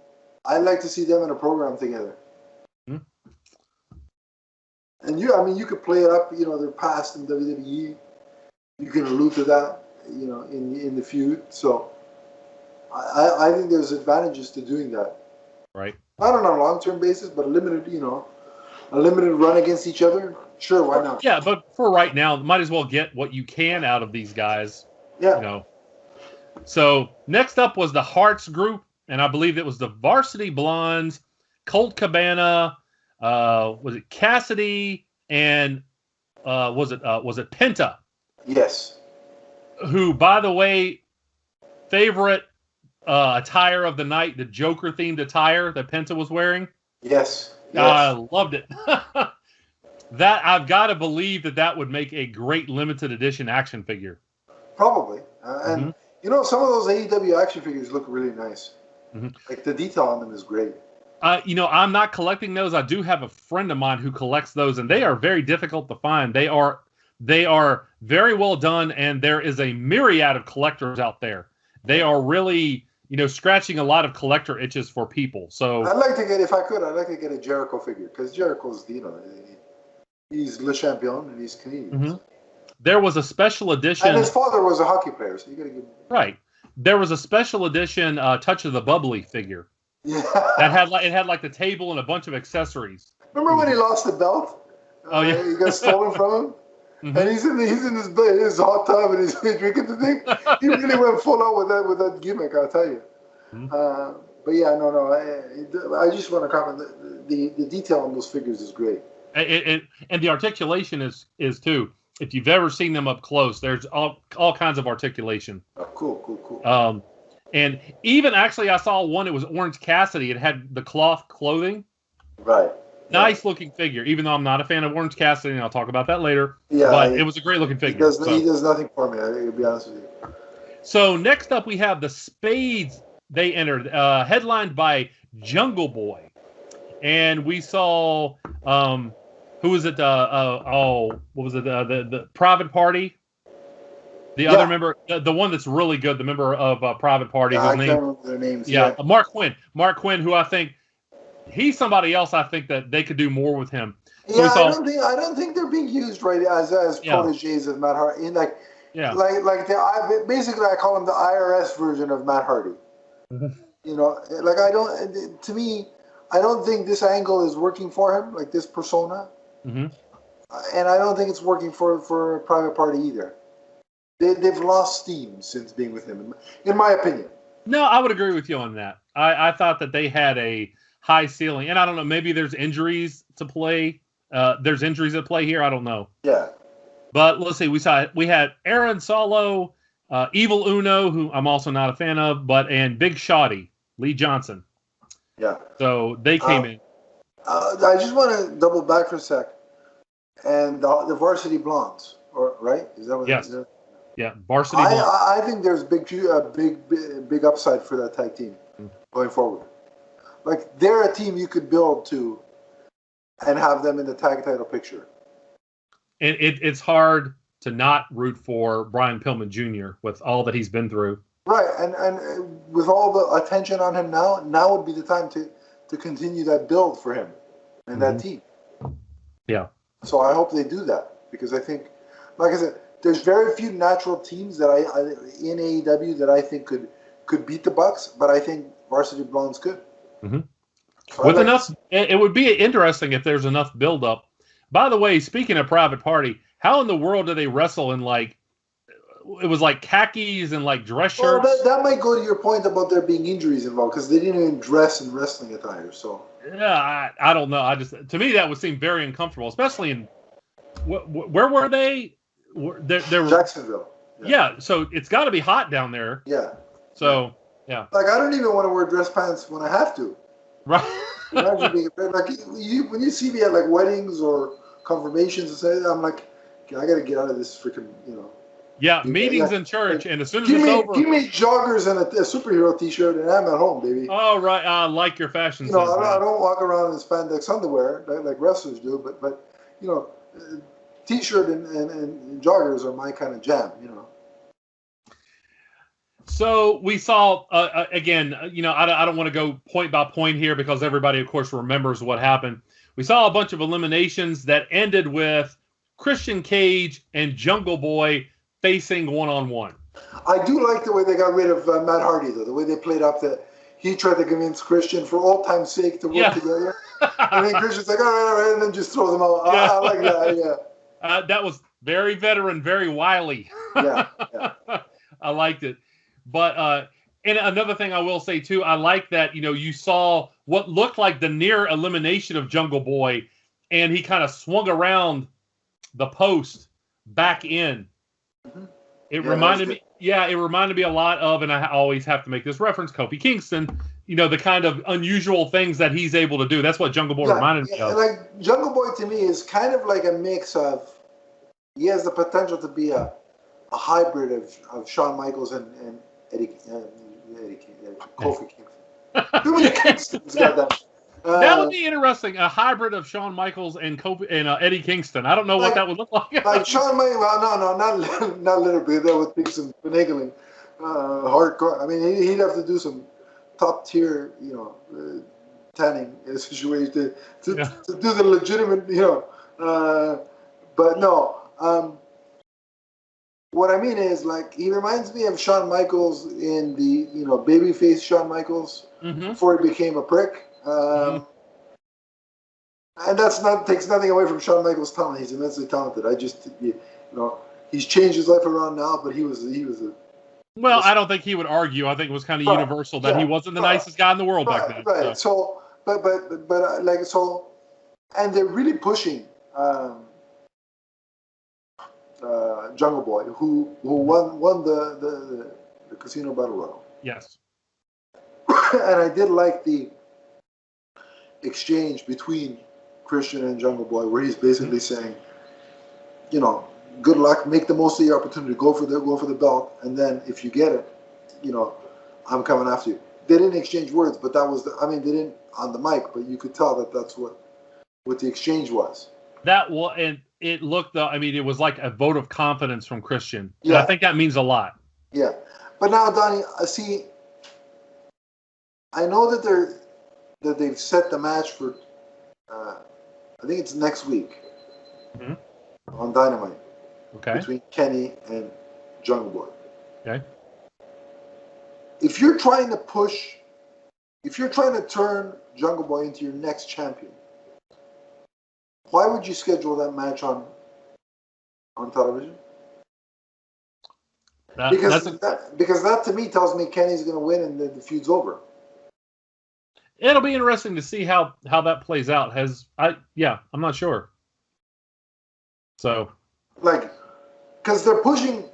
I'd like to see them in a program together. Mm-hmm. And you could play it up, their past in WWE. You can allude to that, in the feud. So I think there's advantages to doing that. Right. Not on a long-term basis, but a limited run against each other. Sure, why not? Yeah, but for right now, might as well get what you can out of these guys. Yeah. So next up was the Hearts group, and I believe it was the Varsity Blondes, Colt Cabana, was it Cassidy, and was it Penta? Yes. Who, by the way, favorite attire of the night, the Joker themed attire that Penta was wearing. Yes. I loved it. That I've got to believe that would make a great limited edition action figure. Probably. And some of those AEW action figures look really nice. Mm-hmm. Like the detail on them is great. I'm not collecting those. I do have a friend of mine who collects those, and they are very difficult to find. They are very well done, and there is a myriad of collectors out there. They are really, scratching a lot of collector itches for people. So I'd like to get a Jericho figure, because Jericho's, he's Le Champion and he's Canadian. Mm-hmm. There was a special edition, and his father was a hockey player, so you got to give him. Right. There was a special edition Touch of the Bubbly figure. Yeah. That had the table and a bunch of accessories. Remember when he lost the belt? Oh yeah. He got stolen from him. Mm-hmm. And he's in his hot tub and he's drinking the thing. He really went full out with that gimmick, I'll tell you. Mm-hmm. But yeah, no. I just want to comment. The detail on those figures is great. And the articulation is too. If you've ever seen them up close, there's all kinds of articulation. Oh, cool. And even actually, I saw one. It was Orange Cassidy. It had the cloth clothing. Right. Nice looking figure. Even though I'm not a fan of Orange Cassidy, and I'll talk about that later. Yeah. But it was a great looking figure. He does nothing for me. I'll be honest with you. So next up, we have the Spades. They entered, headlined by Jungle Boy, and we saw who was it? What was it? The Private Party. The other member, the one that's really good, the member of Private Party. I can't remember their names. Yeah, Mark Quinn. Mark Quinn, who I think he's somebody else. I think that they could do more with him. So I don't think they're being used right as proteges of Matt Hardy. Basically I call him the IRS version of Matt Hardy. Mm-hmm. To me, I don't think this angle is working for him, like this persona. Mm-hmm. And I don't think it's working for Private Party either. They've lost steam since being with him, in my opinion. No, I would agree with you on that. I thought that they had a high ceiling, and I don't know, maybe there's injuries to play. There's injuries at play here. I don't know. Yeah. But let's see. We had Aaron Solo, Evil Uno, who I'm also not a fan of, and Big Shotty, Lee Johnson. Yeah. So they came in. I just want to double back for a sec. And the Varsity Blondes, right? Is that what? Yes. Is that? Yeah, Varsity Blondes. I think there's big upside for that tag team going forward. Like they're a team you could build to, and have them in the tag title picture. And it's hard to not root for Brian Pillman Jr. with all that he's been through. Right, and with all the attention on him now would be the time to continue that build for him and that team. Yeah. So I hope they do that. because I think, like I said, there's very few natural teams that I in AEW that I think could beat the Bucks, but I think Varsity Blondes could. Mm-hmm. So With enough, it would be interesting if there's enough build-up. By the way, speaking of Private Party, how in the world do they wrestle in it was like khakis and like dress shirts? Well, that might go to your point about there being injuries involved because they didn't even dress in wrestling attire. So yeah, I don't know. To me that would seem very uncomfortable, especially in where were they? They were Jacksonville. Yeah, so it's got to be hot down there. Yeah. So yeah. Like I don't even want to wear dress pants when I have to. Right. Imagine being like when you see me at like weddings or confirmations and say, I'm like, I got to get out of this freaking, Yeah, meetings in church, and as soon as it's over, give me joggers and a superhero T-shirt, and I'm at home, baby. Oh right, I like your fashion sense. I don't walk around in spandex underwear like wrestlers do, but T-shirt and joggers are my kind of jam, So we saw again. I don't want to go point by point here because everybody, of course, remembers what happened. We saw a bunch of eliminations that ended with Christian Cage and Jungle Boy facing one-on-one. I do like the way they got rid of Matt Hardy, though. The way they played up that he tried to convince Christian for all time's sake to work together. And then Christian's like, all right, and then just throws him out. Yeah. I like that, yeah. That was very veteran, very wily. Yeah. I liked it. But and another thing I will say, too, I like that, you saw what looked like the near elimination of Jungle Boy, and he kind of swung around the post back in. Mm-hmm. It reminded me a lot of, and I always have to make this reference, Kofi Kingston, the kind of unusual things that he's able to do. That's what Jungle Boy reminded me of. Like Jungle Boy to me is kind of like a mix of, he has the potential to be a hybrid of Shawn Michaels and Kofi Kingston. Too many Kingstons got that. That would be interesting. A hybrid of Shawn Michaels and Kofi and Eddie Kingston. I don't know what that would look like. Like Shawn Michaels, not literally. That would take some finagling, hardcore. I mean, he'd have to do some top tier, tanning situation to do the legitimate, But no. What I mean is, like, he reminds me of Shawn Michaels in the, babyface Shawn Michaels before he became a prick. And takes nothing away from Shawn Michaels' talent. He's immensely talented. I just, he's changed his life around now, but he was a. Well, I don't think he would argue. I think it was kind of universal that he wasn't the nicest guy in the world back then. Right. So, but and they're really pushing Jungle Boy, who won the Casino Battle Royal. Yes. And I did like the exchange between Christian and Jungle Boy, where he's basically saying, good luck, make the most of your opportunity, go for the belt, and then if you get it, I'm coming after you. They didn't exchange words, but that was they didn't on the mic, but you could tell that that's what the exchange was. And it looked, it was like a vote of confidence from Christian. Yeah. And I think that means a lot. Yeah. But now, Donnie, I know that they've set the match for, I think it's next week on Dynamite. Okay. Between Kenny and Jungle Boy. Okay. If you're trying to turn Jungle Boy into your next champion, why would you schedule that match on television? Because that to me tells me Kenny's going to win and the feud's over. It'll be interesting to see how that plays out. I'm not sure. So, because they're pushing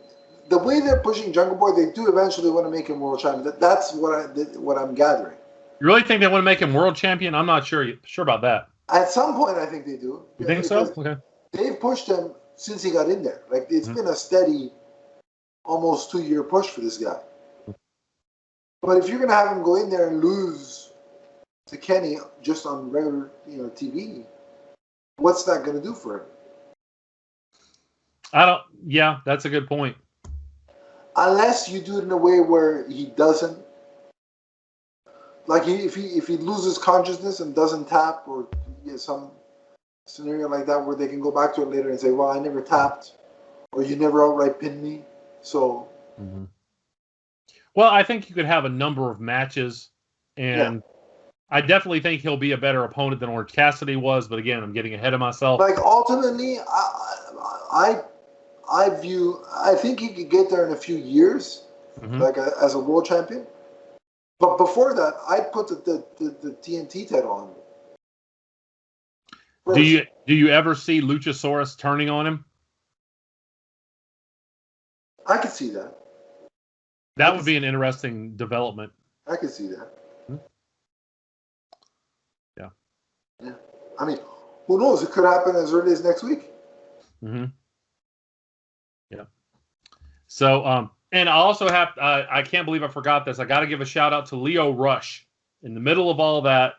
the way they're pushing Jungle Boy, they do eventually want to make him world champion. That's what I'm gathering. You really think they want to make him world champion? I'm not sure about that. At some point, I think they do. You think so? Okay. They've pushed him since he got in there. Like, it's been a steady, almost 2-year push for this guy. But if you're going to have him go in there and lose to Kenny just on regular, TV, what's that going to do for him? Yeah, that's a good point. Unless you do it in a way where he doesn't, like if he loses consciousness and doesn't tap or some scenario like that where they can go back to it later and say, well, I never tapped, or you never outright pinned me. So. Mm-hmm. Well, I think you could have a number of matches, and I definitely think he'll be a better opponent than Orange Cassidy was. But again, I'm getting ahead of myself. Like ultimately, I think he could get there in a few years, like as a world champion. But before that, I'd put the TNT title on him. First. Do you ever see Luchasaurus turning on him? I could see that. That would be an interesting development. I could see that. Yeah. Yeah. I mean, who knows? It could happen as early as next week. Mm-hmm. Yeah. So, and I also have, I can't believe I forgot this. I got to give a shout out to Leo Rush. In the middle of all that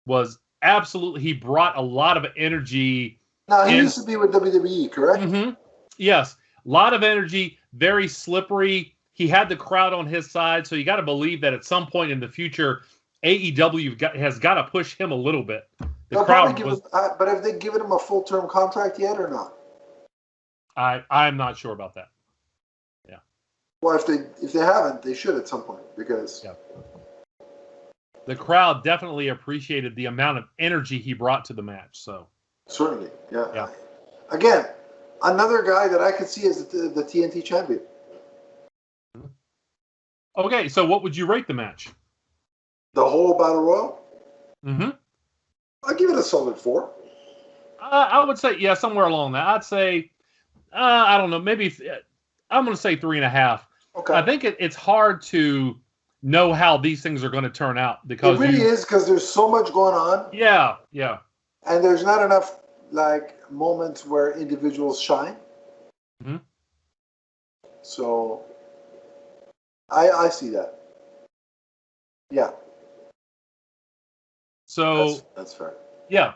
was absolutely, he brought a lot of energy. Now, he used to be with WWE, correct? Mm-hmm. Yes. A lot of energy, very slippery. He had the crowd on his side, so you got to believe that at some point in the future, AEW has got to push him a little bit. The crowd was, but have they given him a full-term contract yet or not? I'm not sure about that. Yeah. Well, if they haven't, they should at some point because the crowd definitely appreciated the amount of energy he brought to the match. So certainly, yeah. Again, another guy that I could see as the TNT champion. Okay, so what would you rate the match? The whole Battle Royal? Mm-hmm. I'd give it a solid 4. I would say, somewhere along that. I'd say, I don't know, maybe, I'm going to say 3.5. Okay. I think it's hard to know how these things are going to turn out. Because it really is, because there's so much going on. Yeah. And there's not enough, moments where individuals shine. Mm-hmm. So... I see that. Yeah. So that's fair. Yeah.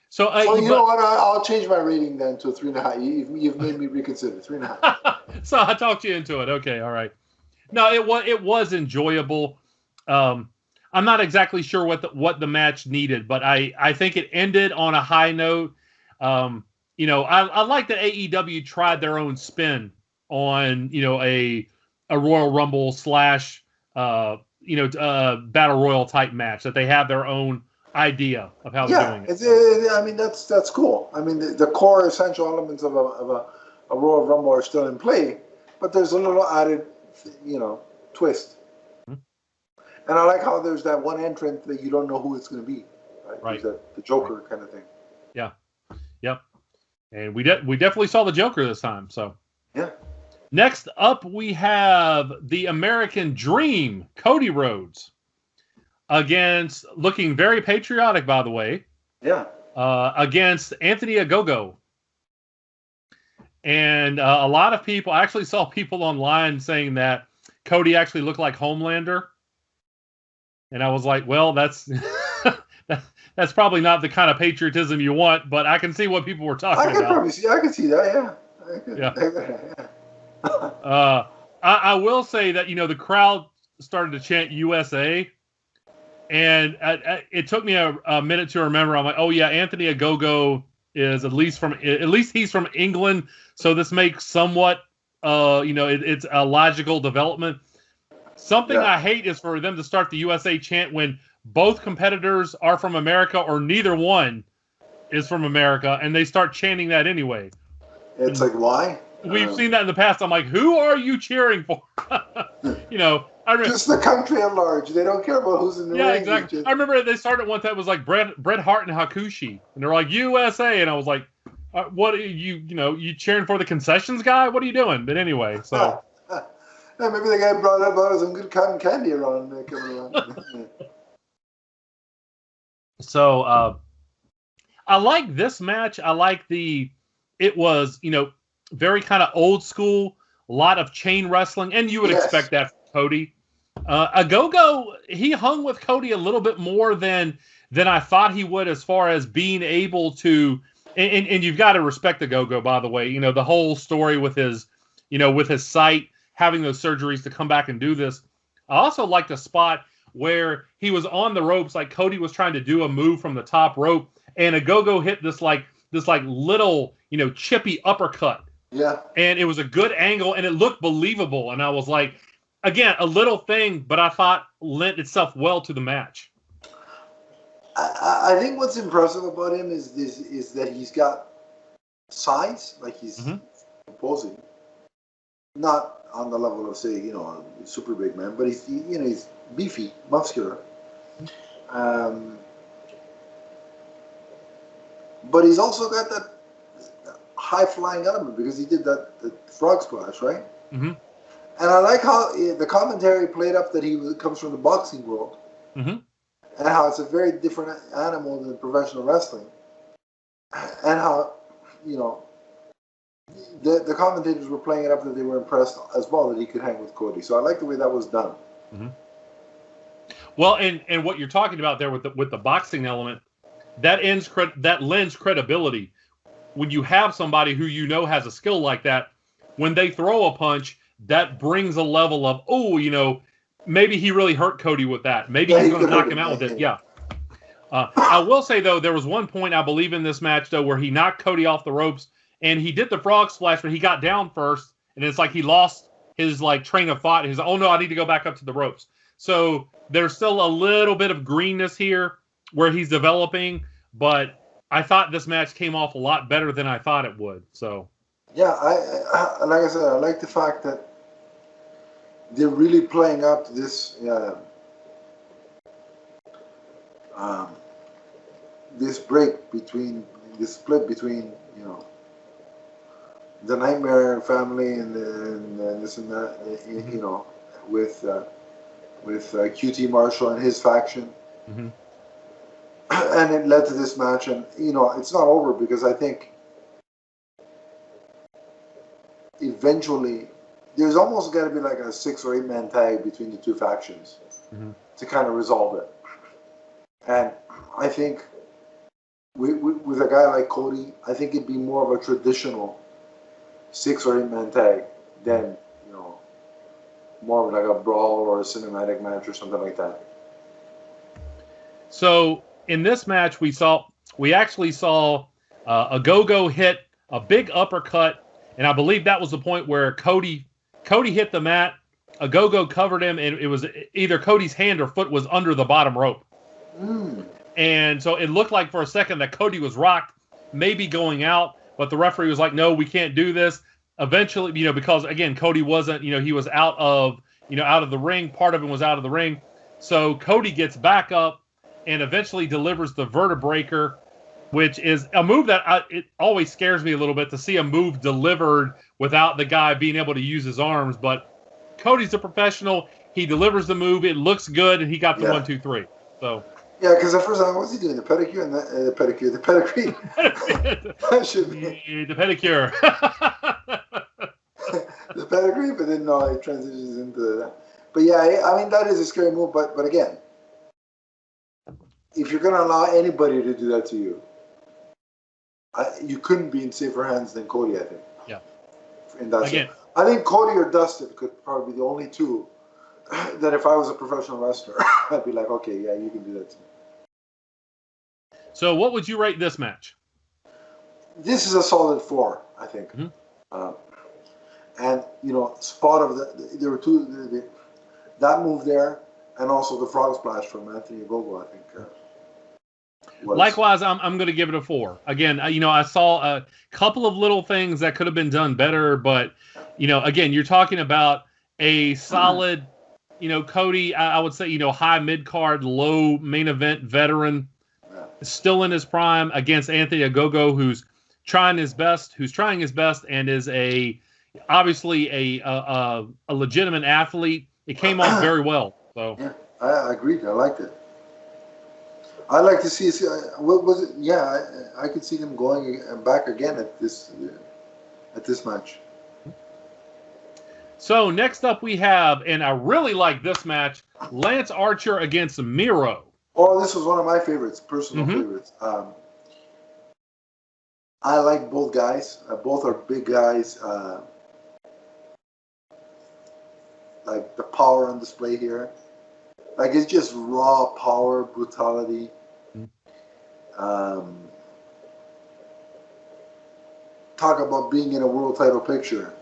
So you know what? I'll change my rating then to 3.5. You've made me reconsider 3.5. So I talked you into it. Okay, all right. No, it was enjoyable. I'm not exactly sure what the match needed, but I think it ended on a high note. I like that AEW tried their own spin on a Royal Rumble / Battle Royal type match, that they have their own idea of how they're doing it. That's cool. I mean, the core essential elements of a Royal Rumble are still in play, but there's a little added, twist. Mm-hmm. And I like how there's that one entrant that you don't know who it's going to be. Right. The Joker kind of thing. Yeah. Yep. And we definitely saw the Joker this time. So. Yeah. Next up, we have the American Dream, Cody Rhodes, against, looking very patriotic, by the way. Yeah. Against Anthony Ogogo. And a lot of people, I actually saw people online saying that Cody actually looked like Homelander. And I was like, well, that's that's probably not the kind of patriotism you want, but I can see what people were talking about. I can see that, yeah. Yeah. I will say that, the crowd started to chant USA, and it took me a minute to remember. I'm like, oh yeah, Anthony Ogogo is at least he's from England, so this makes somewhat, it's a logical development. Something I hate is for them to start the USA chant when both competitors are from America or neither one is from America, and they start chanting that anyway. It's like, why? We've seen that in the past. I'm like, who are you cheering for? Just the country at large. They don't care about who's in the ring. Yeah, exactly. I remember they started one time. It was like Bret Hart and Hakushi, and they're like USA, and I was like, what are you cheering for the concessions guy? What are you doing? But anyway, so maybe the guy brought some good cotton candy around coming around. So I like this match. I like it was very kind of old school, a lot of chain wrestling, and you would expect that from Cody. Ogogo, he hung with Cody a little bit more than I thought he would, as far as being able to, and you've got to respect Ogogo, by the way. The whole story with his sight, having those surgeries to come back and do this. I also liked a spot where he was on the ropes, like Cody was trying to do a move from the top rope, and Ogogo hit this little, chippy uppercut. Yeah. And it was a good angle, and it looked believable. And I was like, again, a little thing, but I thought lent itself well to the match. I think what's impressive about him is that he's got size, like he's imposing, not on the level of, say, a super big man, but he's beefy, muscular. But he's also got that high flying element because he did that frog splash, right? Mm-hmm. And I like how the commentary played up that he comes from the boxing world. Mm-hmm. And how it's a very different animal than professional wrestling. And how, the commentators were playing it up that they were impressed as well that he could hang with Cody. So I like the way that was done. Mm-hmm. Well, and what you're talking about there with the boxing element, that lends credibility. When you have somebody who has a skill like that, when they throw a punch, that brings a level of, maybe he really hurt Cody with that. Maybe he's going to knock him out with it. Yeah. I will say, though, there was one point, I believe, in this match, though, where he knocked Cody off the ropes, and he did the frog splash, but he got down first, and it's like he lost his, train of thought. He's like, oh, no, I need to go back up to the ropes. So there's still a little bit of greenness here where he's developing, but I thought this match came off a lot better than I thought it would. So, yeah, I like I said, I like the fact that they're really playing up to this this split between the Nightmare family and this and that, with QT Marshall and his faction. Mm-hmm. And it led to this match, and it's not over because I think eventually there's almost got to be like a 6 or 8 man tag between the two factions to kind of resolve it. And I think with a guy like Cody, I think it'd be more of a traditional 6 or 8 man tag than more of like a brawl or a cinematic match or something like that. So in this match, we actually saw Ogogo hit a big uppercut, and I believe that was the point where Cody hit the mat. Ogogo covered him, and it was either Cody's hand or foot was under the bottom rope. And so it looked like for a second that Cody was rocked, maybe going out, but the referee was like, no, we can't do this. Eventually, because again, Cody wasn't, he was out of the ring. Part of him was out of the ring. So Cody gets back up and eventually delivers the vertebreaker, which is a move that it always scares me a little bit to see a move delivered without the guy being able to use his arms. But Cody's a professional. He delivers the move. It looks good, and he got the 1, 2, 3. So. Yeah, because at first I was he doing the pedicure and the pedigree. That should be the pedicure. The pedigree, but then no, it transitions into that. But yeah, I mean that is a scary move. But again, if you're going to allow anybody to do that to you, you couldn't be in safer hands than Cody, I think. Yeah. In that sense. I think Cody or Dustin could probably be the only two that if I was a professional wrestler, I'd be like, okay, yeah, you can do that to me. So what would you rate this match? This is a solid 4, I think. And, spot of there were two, that move there, and also the frog splash from Anthony Ogogo, I think. Likewise, I'm going to give it a 4. Again, I saw a couple of little things that could have been done better, but, again, you're talking about a solid, Cody, I would say, high mid-card, low main event veteran, still in his prime against Anthony Ogogo, who's trying his best, and is obviously a legitimate athlete. It came off very well. So yeah, I agreed. I liked it. I like to see. What was it? Yeah, I could see them going back again at this match. So next up we have, and I really like this match, Lance Archer against Miro. Oh, this was one of my favorites, personal favorites. I like both guys. Both are big guys. Like the power on display here. Like it's just raw power, brutality. Um, talk about being in a world title picture.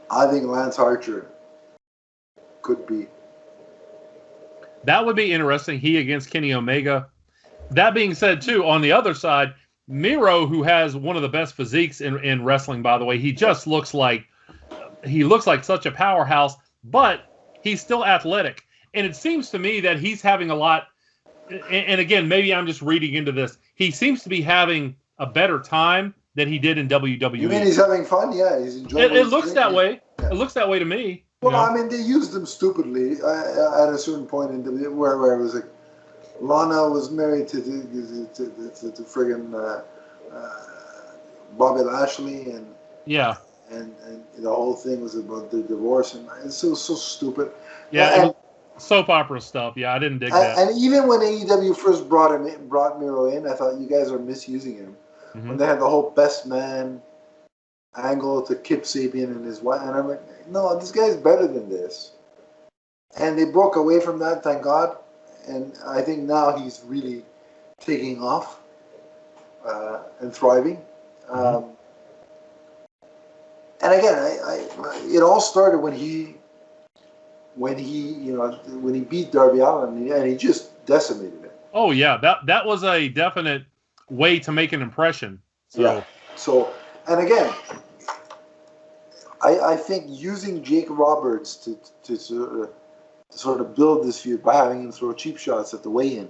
I think Lance Archer could be. That would be interesting. He against Kenny Omega. That being said, too, on the other side, Miro, who has one of the best physiques in wrestling, by the way, he just looks like such a powerhouse, but he's still athletic. And it seems to me that he's having a lot. And again, maybe I'm just reading into this. He seems to be having a better time than he did in WWE. You mean he's having fun? Yeah, he's enjoying it looks that way. Yeah. It looks that way to me. Well, I mean, they used him stupidly at a certain point in where it was like Lana was married to friggin' Bobby Lashley, and the whole thing was about the divorce, and it's so stupid. Yeah, and soap opera stuff. Yeah, I didn't dig that. And even when AEW first brought Miro in, I thought you guys are misusing him. Mm-hmm. When they had the whole best man angle to Kip Sabian and his wife, and I'm like, no, this guy's better than this. And they broke away from that, thank God. And I think now he's really taking off and thriving. Mm-hmm. And again, it all started when he beat Darby Allin, and he just decimated it. Oh yeah, that was a definite way to make an impression. So. Yeah. So, and again, I think using Jake Roberts to sort of build this feud by having him throw cheap shots at the weigh-in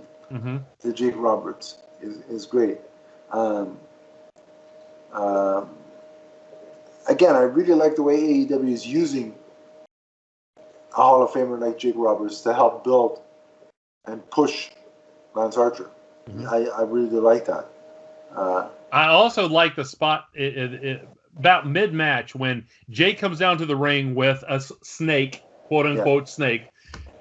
to Jake Roberts is great. Again, I really like the way AEW is using a Hall of Famer like Jake Roberts to help build and push Lance Archer. Mm-hmm. I really do like that. I also like the spot about mid-match when Jay comes down to the ring with a snake, quote-unquote snake.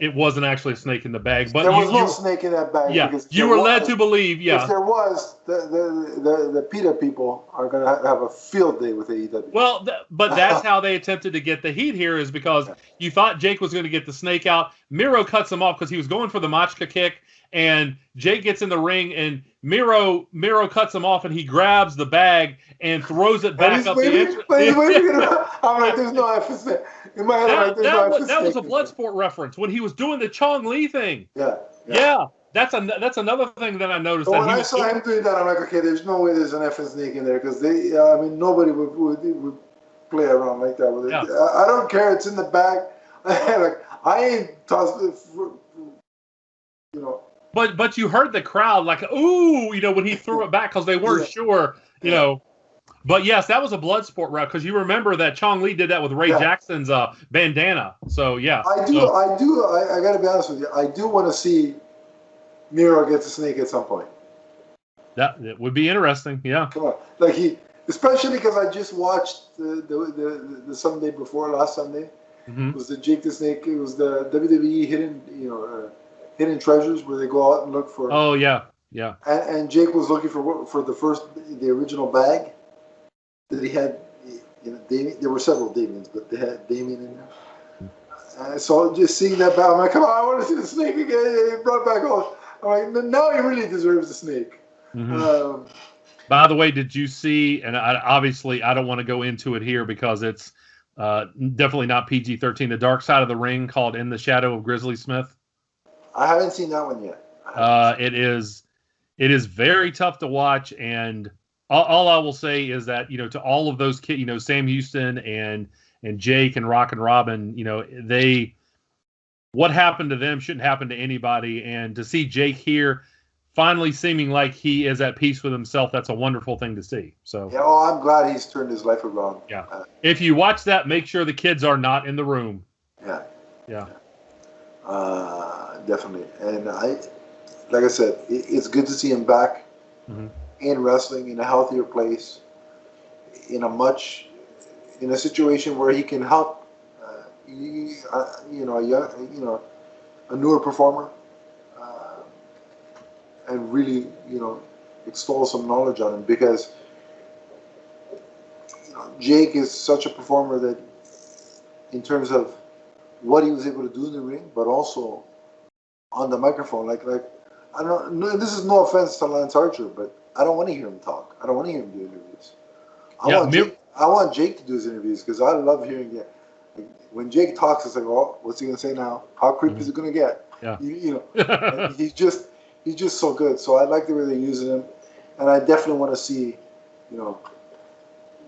It wasn't actually a snake in the bag, but there was no snake in that bag. Yeah, you were led to believe. Yeah, if there was, the PETA people are going to have a field day with AEW. Well, but that's how they attempted to get the heat here, is because you thought Jake was going to get the snake out. Miro cuts him off because he was going for the Machka kick, and Jake gets in the ring, and Miro cuts him off, and he grabs the bag and throws it back up the entrance. I'm like, there's no emphasis. In my head, that was a Bloodsport reference when he was doing the Chong Li thing. Yeah. That's another thing that I noticed. But when I saw him doing that, I'm like, okay, there's no way there's an effing snake in there, because nobody would play around like that with it. Yeah. I don't care. It's in the bag. Like, I ain't tossed it. But you heard the crowd like, ooh, when he threw it back because they weren't sure, But yes, that was a Bloodsport route, because you remember that Chong Li did that with Ray Jackson's bandana. So yeah, I got to be honest with you. I do want to see Miro get the snake at some point. It would be interesting. Yeah. Come on, especially because I just watched the Sunday before last Sunday. Mm-hmm. It was the Jake the Snake. It was the WWE hidden treasures, where they go out and look for. Oh yeah. And Jake was looking for the original bag that he had. There were several Damians, but they had Damien in there. So just seeing that bag, I'm like, come on, I want to see the snake again. He brought back all. I'm like, now he really deserves the snake. Mm-hmm. By the way, did you see? And obviously, I don't want to go into it here because it's definitely not PG-13. The Dark Side of the Ring, called In the Shadow of Grizzly Smith. I haven't seen that one yet. It is very tough to watch, and all I will say is that to all of those kids, Sam Houston and Jake and Rock and Robin, what happened to them shouldn't happen to anybody, and to see Jake here finally seeming like he is at peace with himself, that's a wonderful thing to see. So I'm glad he's turned his life around. Yeah, if you watch that, make sure the kids are not in the room. Yeah. Definitely, and like I said, it's good to see him back in wrestling, in a healthier place, in a situation where he can help, a newer performer, and really, extol some knowledge on him, because Jake is such a performer that, in terms of what he was able to do in the ring, but also on the microphone, like I don't. No, this is no offense to Lance Archer, but I don't want to hear him talk. I don't want to hear him do interviews. I want Jake to do his interviews because I love hearing it. Like, when Jake talks, it's like, oh, what's he gonna say now? How creepy is it gonna get? Yeah. You know, he's just so good. So I like the way they're using him, and I definitely want to see, you know,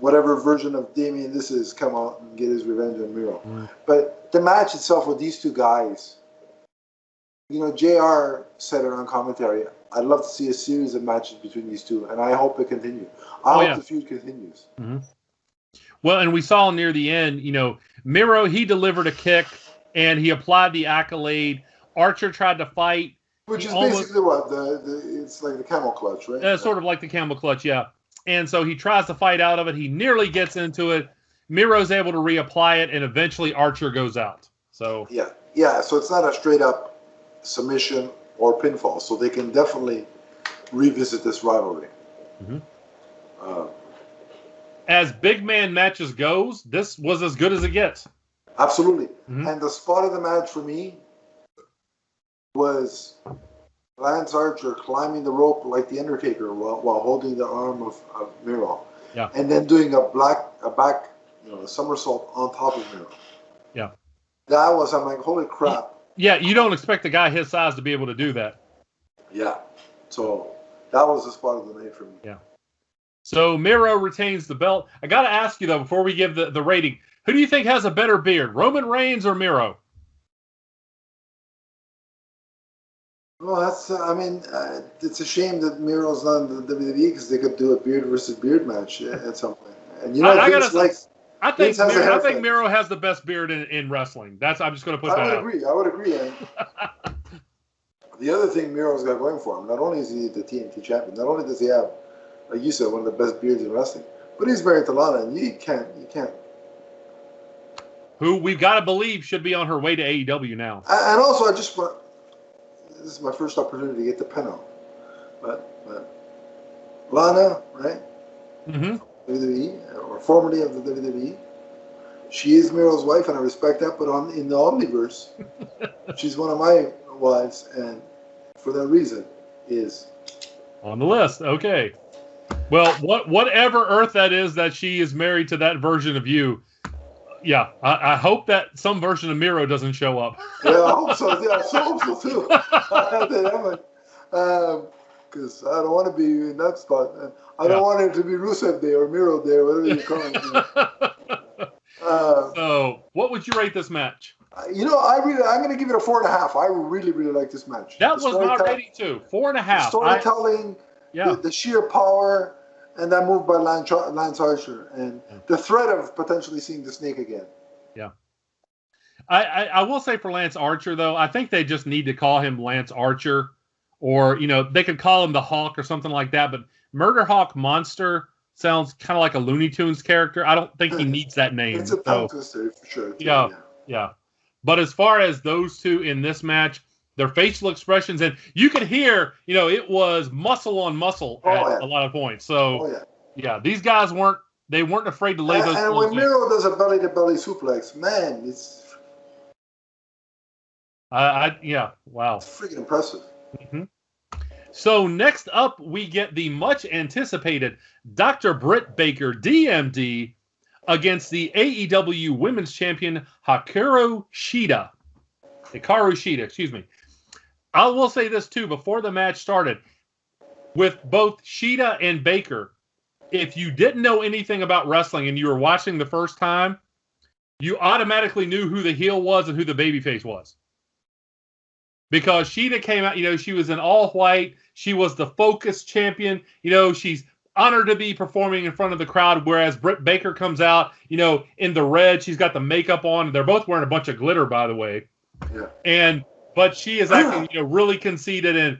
whatever version of Damien this is come out and get his revenge on Miro. But the match itself with these two guys, you know, JR said it on commentary. I'd love to see a series of matches between these two, and I hope it continues. I hope the feud continues. Mm-hmm. Well, and we saw near the end, you know, Miro, he delivered a kick, and he applied the accolade. Archer tried to fight. Which is basically what? It's like the camel clutch, right? Sort of like the camel clutch, yeah. And so he tries to fight out of it. He nearly gets into it. Miro's able to reapply it, and eventually Archer goes out. So yeah. So it's not a straight up submission or pinfall. So they can definitely revisit this rivalry. Mm-hmm. As big man matches goes, this was as good as it gets. Absolutely. Mm-hmm. And the spot of the match for me was Lance Archer climbing the rope like the Undertaker while holding the arm of Miro. Yeah. And then doing a back, somersault on top of Miro. Yeah. That was, I'm like, holy crap. Yeah, you don't expect a guy his size to be able to do that. Yeah. So that was the spot of the night for me. Yeah. So Miro retains the belt. I got to ask you, though, before we give the rating, who do you think has a better beard, Roman Reigns or Miro? Well, it's a shame that Miro's not in the WWE because they could do a beard versus beard match at some point. And I think Miro has the best beard in wrestling. I'm just going to put that out. I would agree. And the other thing Miro's got going for him, not only is he the TNT champion, not only does he have, like you said, one of the best beards in wrestling, but he's married to Lana, and you can't. Who we've got to believe should be on her way to AEW now. And also, this is my first opportunity to get the pen out. But Lana, right? Mm-hmm. WWE, or formerly of the WWE. She is Miro's wife, and I respect that. But in the Omniverse, she's one of my wives, and for that reason, is on the list. Okay. Well, whatever Earth that is that she is married to that version of you. Yeah, I hope that some version of Miro doesn't show up. Yeah, I hope so. Yeah, I hope so too. Because I don't want to be in that spot. I don't want it to be Rusev Day or Miro Day or whatever you call it. So, what would you rate this match? I'm going to give it a 4.5. I really, really like this match. That was my rating too. 4.5. Storytelling, the sheer power. And that move by Lance Archer, and the threat of potentially seeing the Snake again. Yeah. I will say for Lance Archer, though, I think they just need to call him Lance Archer. Or, they could call him the Hawk or something like that. But Murder Hawk Monster sounds kind of like a Looney Tunes character. I don't think he needs that name. It's a tongue twister for sure. Yeah. But as far as those two in this match, their facial expressions, and you could hear, it was muscle on muscle at a lot of points. So, these guys weren't afraid to lay those. And when Miro does a belly-to-belly suplex, man, it's wow, it's freaking impressive. Mm-hmm. So next up, we get the much anticipated Dr. Britt Baker, DMD, against the AEW Women's Champion Hikaru Shida. Excuse me. I will say this, too, before the match started. With both Shida and Baker, if you didn't know anything about wrestling and you were watching the first time, you automatically knew who the heel was and who the babyface was. Because Shida came out, she was in all white. She was the Focus champion. She's honored to be performing in front of the crowd, whereas Britt Baker comes out, in the red. She's got the makeup on. They're both wearing a bunch of glitter, by the way. Yeah. But she is acting, really conceited, and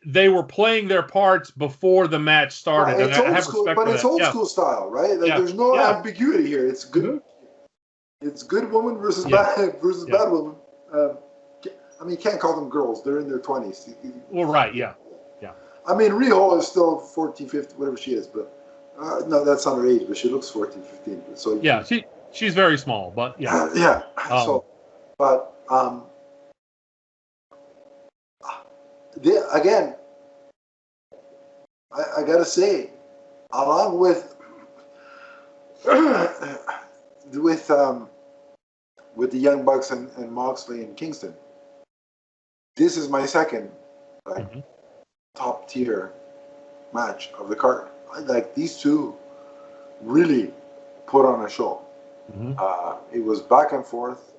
they were playing their parts before the match started. Right, it's old school, but it's old school style, right? There's no ambiguity here. It's good. Mm-hmm. It's good woman versus bad woman. You can't call them girls. They're in their 20s. Well, right, yeah. Riho is still 14, 15, whatever she is, but no, that's not her age, but she looks 14, 15. So she's very small, but yeah. again, I gotta say, along with with the Young Bucks and Moxley and Kingston, this is my second top tier match of the card. Like these two really put on a show. It was back and forth.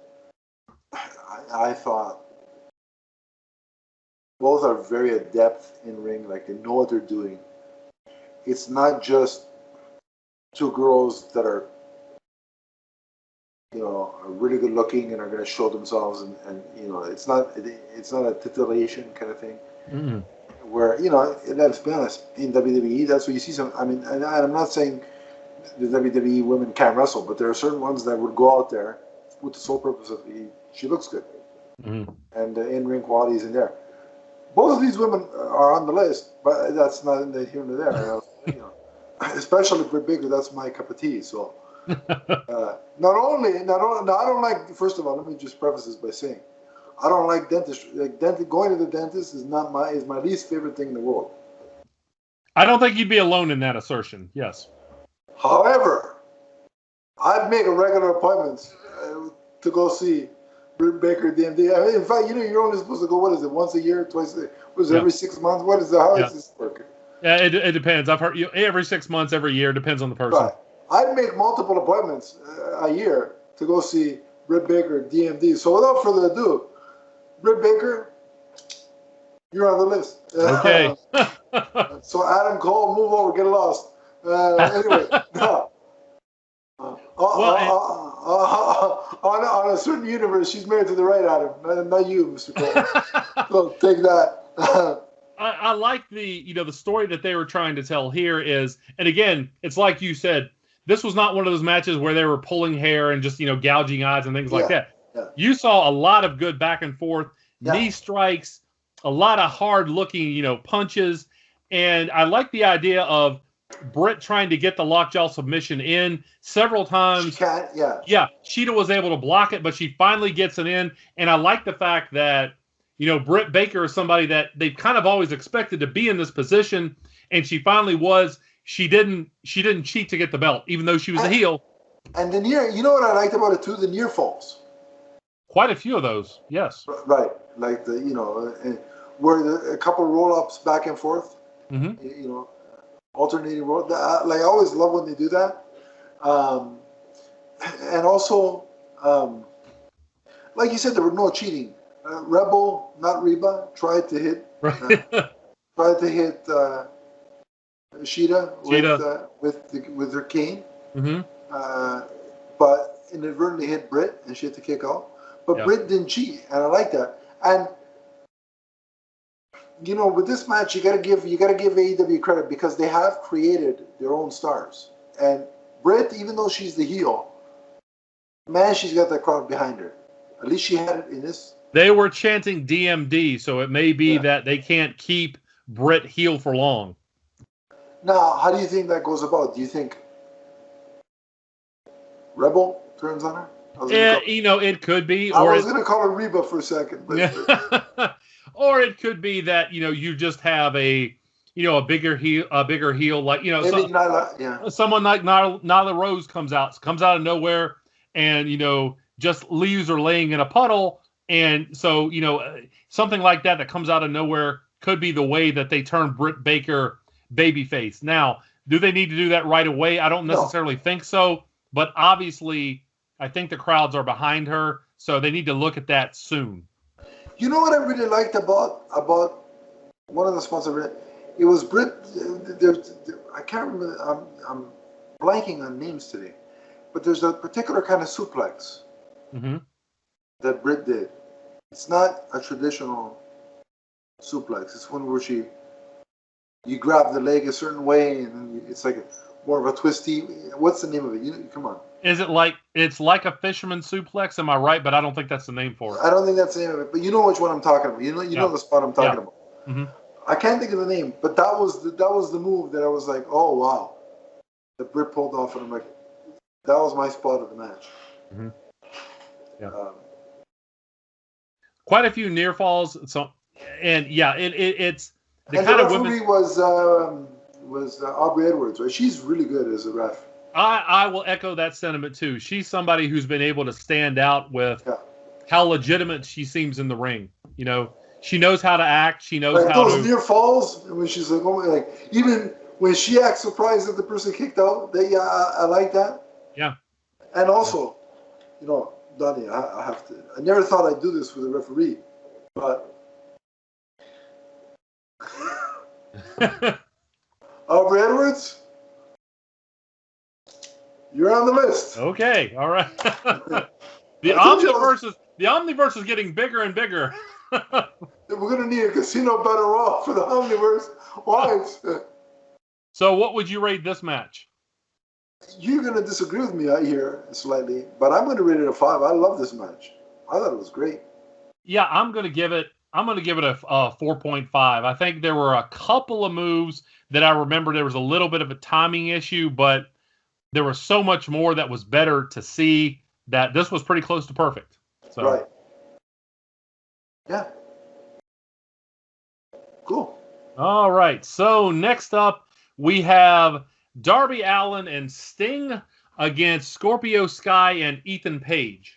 I thought both are very adept in ring, like they know what they're doing. It's not just two girls that are, are really good looking and are going to show themselves, and it's not a titillation kind of thing. Where let's be honest, in WWE, that's where you see some. I mean, and I'm not saying the WWE women can't wrestle, but there are certain ones that would go out there with the sole purpose of she looks good, and the in-ring quality is in there. Both of these women are on the list, but that's not in the here and there. Especially Britt Baker, that's my cup of tea. So, not only, I don't like. First of all, let me just preface this by saying, I don't like dentistry. Like going to the dentist is my least favorite thing in the world. I don't think you'd be alone in that assertion. Yes. However, I'd make a regular appointment to go see Britt Baker DMD. I mean, in fact, you're only supposed to go. What is it? Once a year, twice? Every 6 months? What is it? How does this work? Yeah, it depends. I've heard every 6 months, every year. Depends on the person. Right. I'd make multiple appointments a year to go see Britt Baker DMD. So without further ado, Britt Baker, you're on the list. Okay. So Adam Cole, move over, get lost. Anyway, no. On a certain universe, she's married to the right Adam, not you, Mr. Cole. So take that. I like the story that they were trying to tell here is, and again, it's like you said, this was not one of those matches where they were pulling hair and just gouging eyes and things like that. Yeah. You saw a lot of good back and forth, knee strikes, a lot of hard looking punches, and I like the idea of Britt trying to get the lockjaw submission in several times. She can't, yeah. Sheeta was able to block it, but she finally gets it in, and I like the fact that Britt Baker is somebody that they've kind of always expected to be in this position, and she finally was. She didn't cheat to get the belt, even though she was a heel. And the near, what I liked about it too, the near falls. Quite a few of those, yes. Right, like where a couple roll ups back and forth. Alternating roll. Like I always love when they do that. And also, like you said, there was no cheating. Rebel, not Reba, tried to hit Sheeta with her cane, but inadvertently hit Britt, and she had to kick out. But Britt didn't cheat, and I like that. And with this match, you gotta give AEW credit because they have created their own stars. And Britt, even though she's the heel, man, she's got that crowd behind her. At least she had it in this. They were chanting DMD, so it may be that they can't keep Britt heel for long. Now, how do you think that goes about? Do you think Rebel turns on her? It could be. I was going to call her Reba for a second. But or it could be that, you just have a bigger heel like, someone like Nyla Rose comes out of nowhere and, just leaves her laying in a puddle. And so, something like that comes out of nowhere could be the way that they turn Britt Baker babyface. Now, do they need to do that right away? I don't necessarily think so, but obviously I think the crowds are behind her, so they need to look at that soon. You know what I really liked about one of the spots I read? It was Britt. I can't remember. I'm blanking on names today, but there's a particular kind of suplex that Britt did. It's not a traditional suplex. It's one where you grab the leg a certain way, and it's like more of a twisty. What's the name of it? Come on. Is it it's like a fisherman suplex? Am I right? But I don't think that's the name for it. I don't think that's the name of it. But you know which one I'm talking about. You know the spot I'm talking about. I can't think of the name, but that was the move that I was like, oh wow, that Britt pulled off, and I'm like, that was my spot of the match. Quite a few near falls. So And yeah, it's the And the kind of referee women. was Aubrey Edwards, right? She's really good as a ref. I will echo that sentiment too. She's somebody who's been able to stand out with Yeah. how legitimate she seems in the ring. You know, she knows how to act. She knows Like how those to. near falls, and when she's like, oh, like even when she acts surprised that the person kicked out, I like that. Yeah. And also, Donnie, I have to. I never thought I'd do this with a referee, but Aubrey Edwards, you're on the list. Okay. All right. The I told you Omniverse is getting bigger and bigger. we're gonna need a casino battle royal for the Omniverse wives. So, what would you rate this match? You're gonna disagree with me out here slightly, but I'm gonna rate it a 5. I love this match. I thought it was great. Yeah, I'm gonna give it a 4.5. I think there were a couple of moves that I remember there was a little bit of a timing issue, but there was so much more that was better to see that this was pretty close to perfect. So. Right. Yeah. Cool. All right. So next up, we have Darby Allin and Sting against Scorpio Sky and Ethan Page.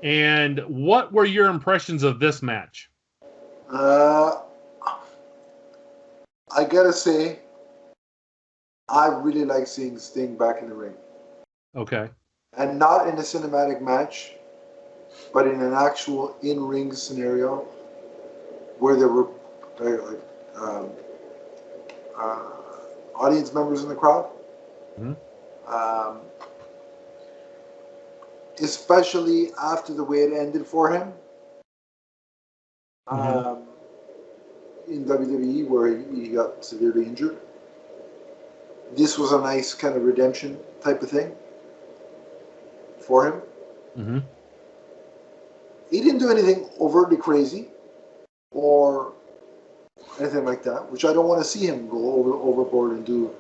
And what were your impressions of this match? I gotta say, I really like seeing Sting back in the ring. Okay. And not in a cinematic match, but in an actual in-ring scenario where there were audience members in the crowd. Mm-hmm. Especially after the way it ended for him in WWE, where he got severely injured. This was a nice kind of redemption type of thing for him. Mm-hmm. He didn't do anything overtly crazy or anything like that, which I don't want to see him go overboard and do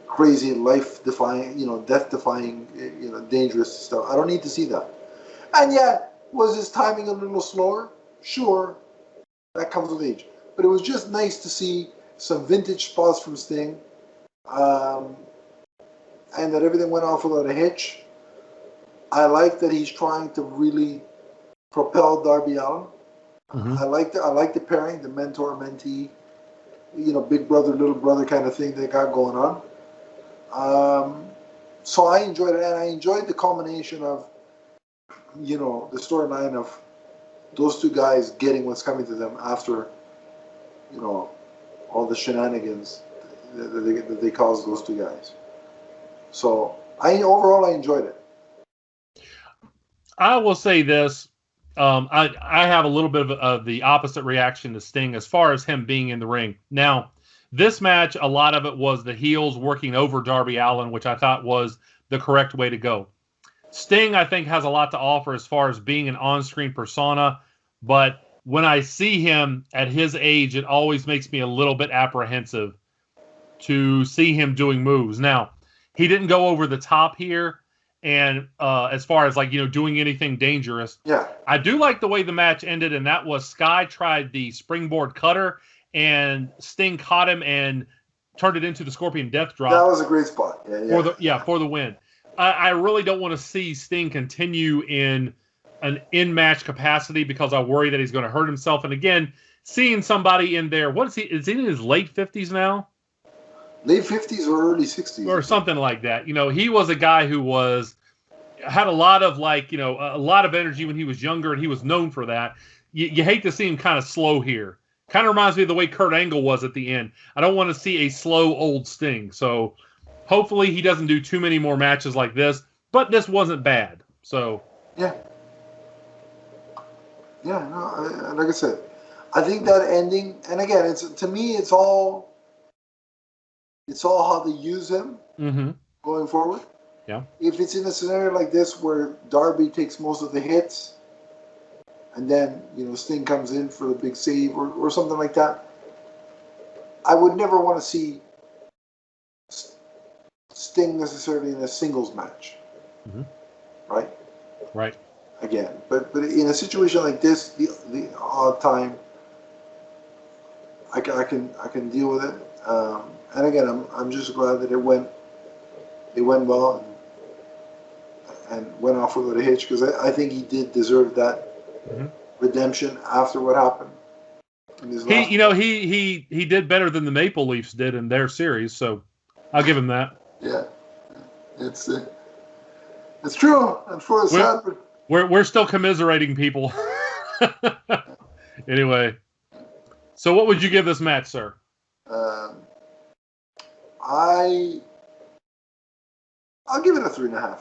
crazy, life-defying, death-defying, dangerous stuff. I don't need to see that. And yet, was his timing a little slower? Sure, that comes with age. But it was just nice to see some vintage spots from Sting, and that everything went off without a hitch. I like that he's trying to really propel Darby Allin. Mm-hmm. I like the pairing, the mentor-mentee, big brother, little brother kind of thing they got going on. So I enjoyed it, and I enjoyed the culmination of, the storyline of those two guys getting what's coming to them after, all the shenanigans that they caused those two guys. So overall I enjoyed it. I will say this. I have a little bit of the opposite reaction to Sting as far as him being in the ring. Now, this match, a lot of it was the heels working over Darby Allin, which I thought was the correct way to go. Sting, I think, has a lot to offer as far as being an on-screen persona, but when I see him at his age, it always makes me a little bit apprehensive to see him doing moves. Now, he didn't go over the top here, and as far as doing anything dangerous. Yeah. I do like the way the match ended, and that was Sky tried the springboard cutter, and Sting caught him and turned it into the Scorpion Death Drop. That was a great spot. For the win. I really don't want to see Sting continue in an in-match capacity because I worry that he's going to hurt himself. And again, seeing somebody in there, what is he? Is he in his late 50s now? Late 50s or early 60s. Or something like that. He was a guy who had a lot of a lot of energy when he was younger, and he was known for that. You hate to see him kind of slow here. Kind of reminds me of the way Kurt Angle was at the end. I don't want to see a slow old Sting. So hopefully he doesn't do too many more matches like this. But this wasn't bad. So yeah. No, like I said, I think that ending, and again, to me, it's all how they use him going forward. Yeah. If it's in a scenario like this where Darby takes most of the hits, and then Sting comes in for the big save or something like that, I would never want to see Sting necessarily in a singles match, right? Right. again. But in a situation like this, the odd time, I can deal with it. And again, I'm just glad that it went well and went off without a hitch, because I think he did deserve that redemption after what happened. He did better than the Maple Leafs did in their series, so I'll give him that. Yeah, it's true. And for sad, but we're still commiserating people. Anyway, so what would you give this match, sir? I'll give it a 3.5.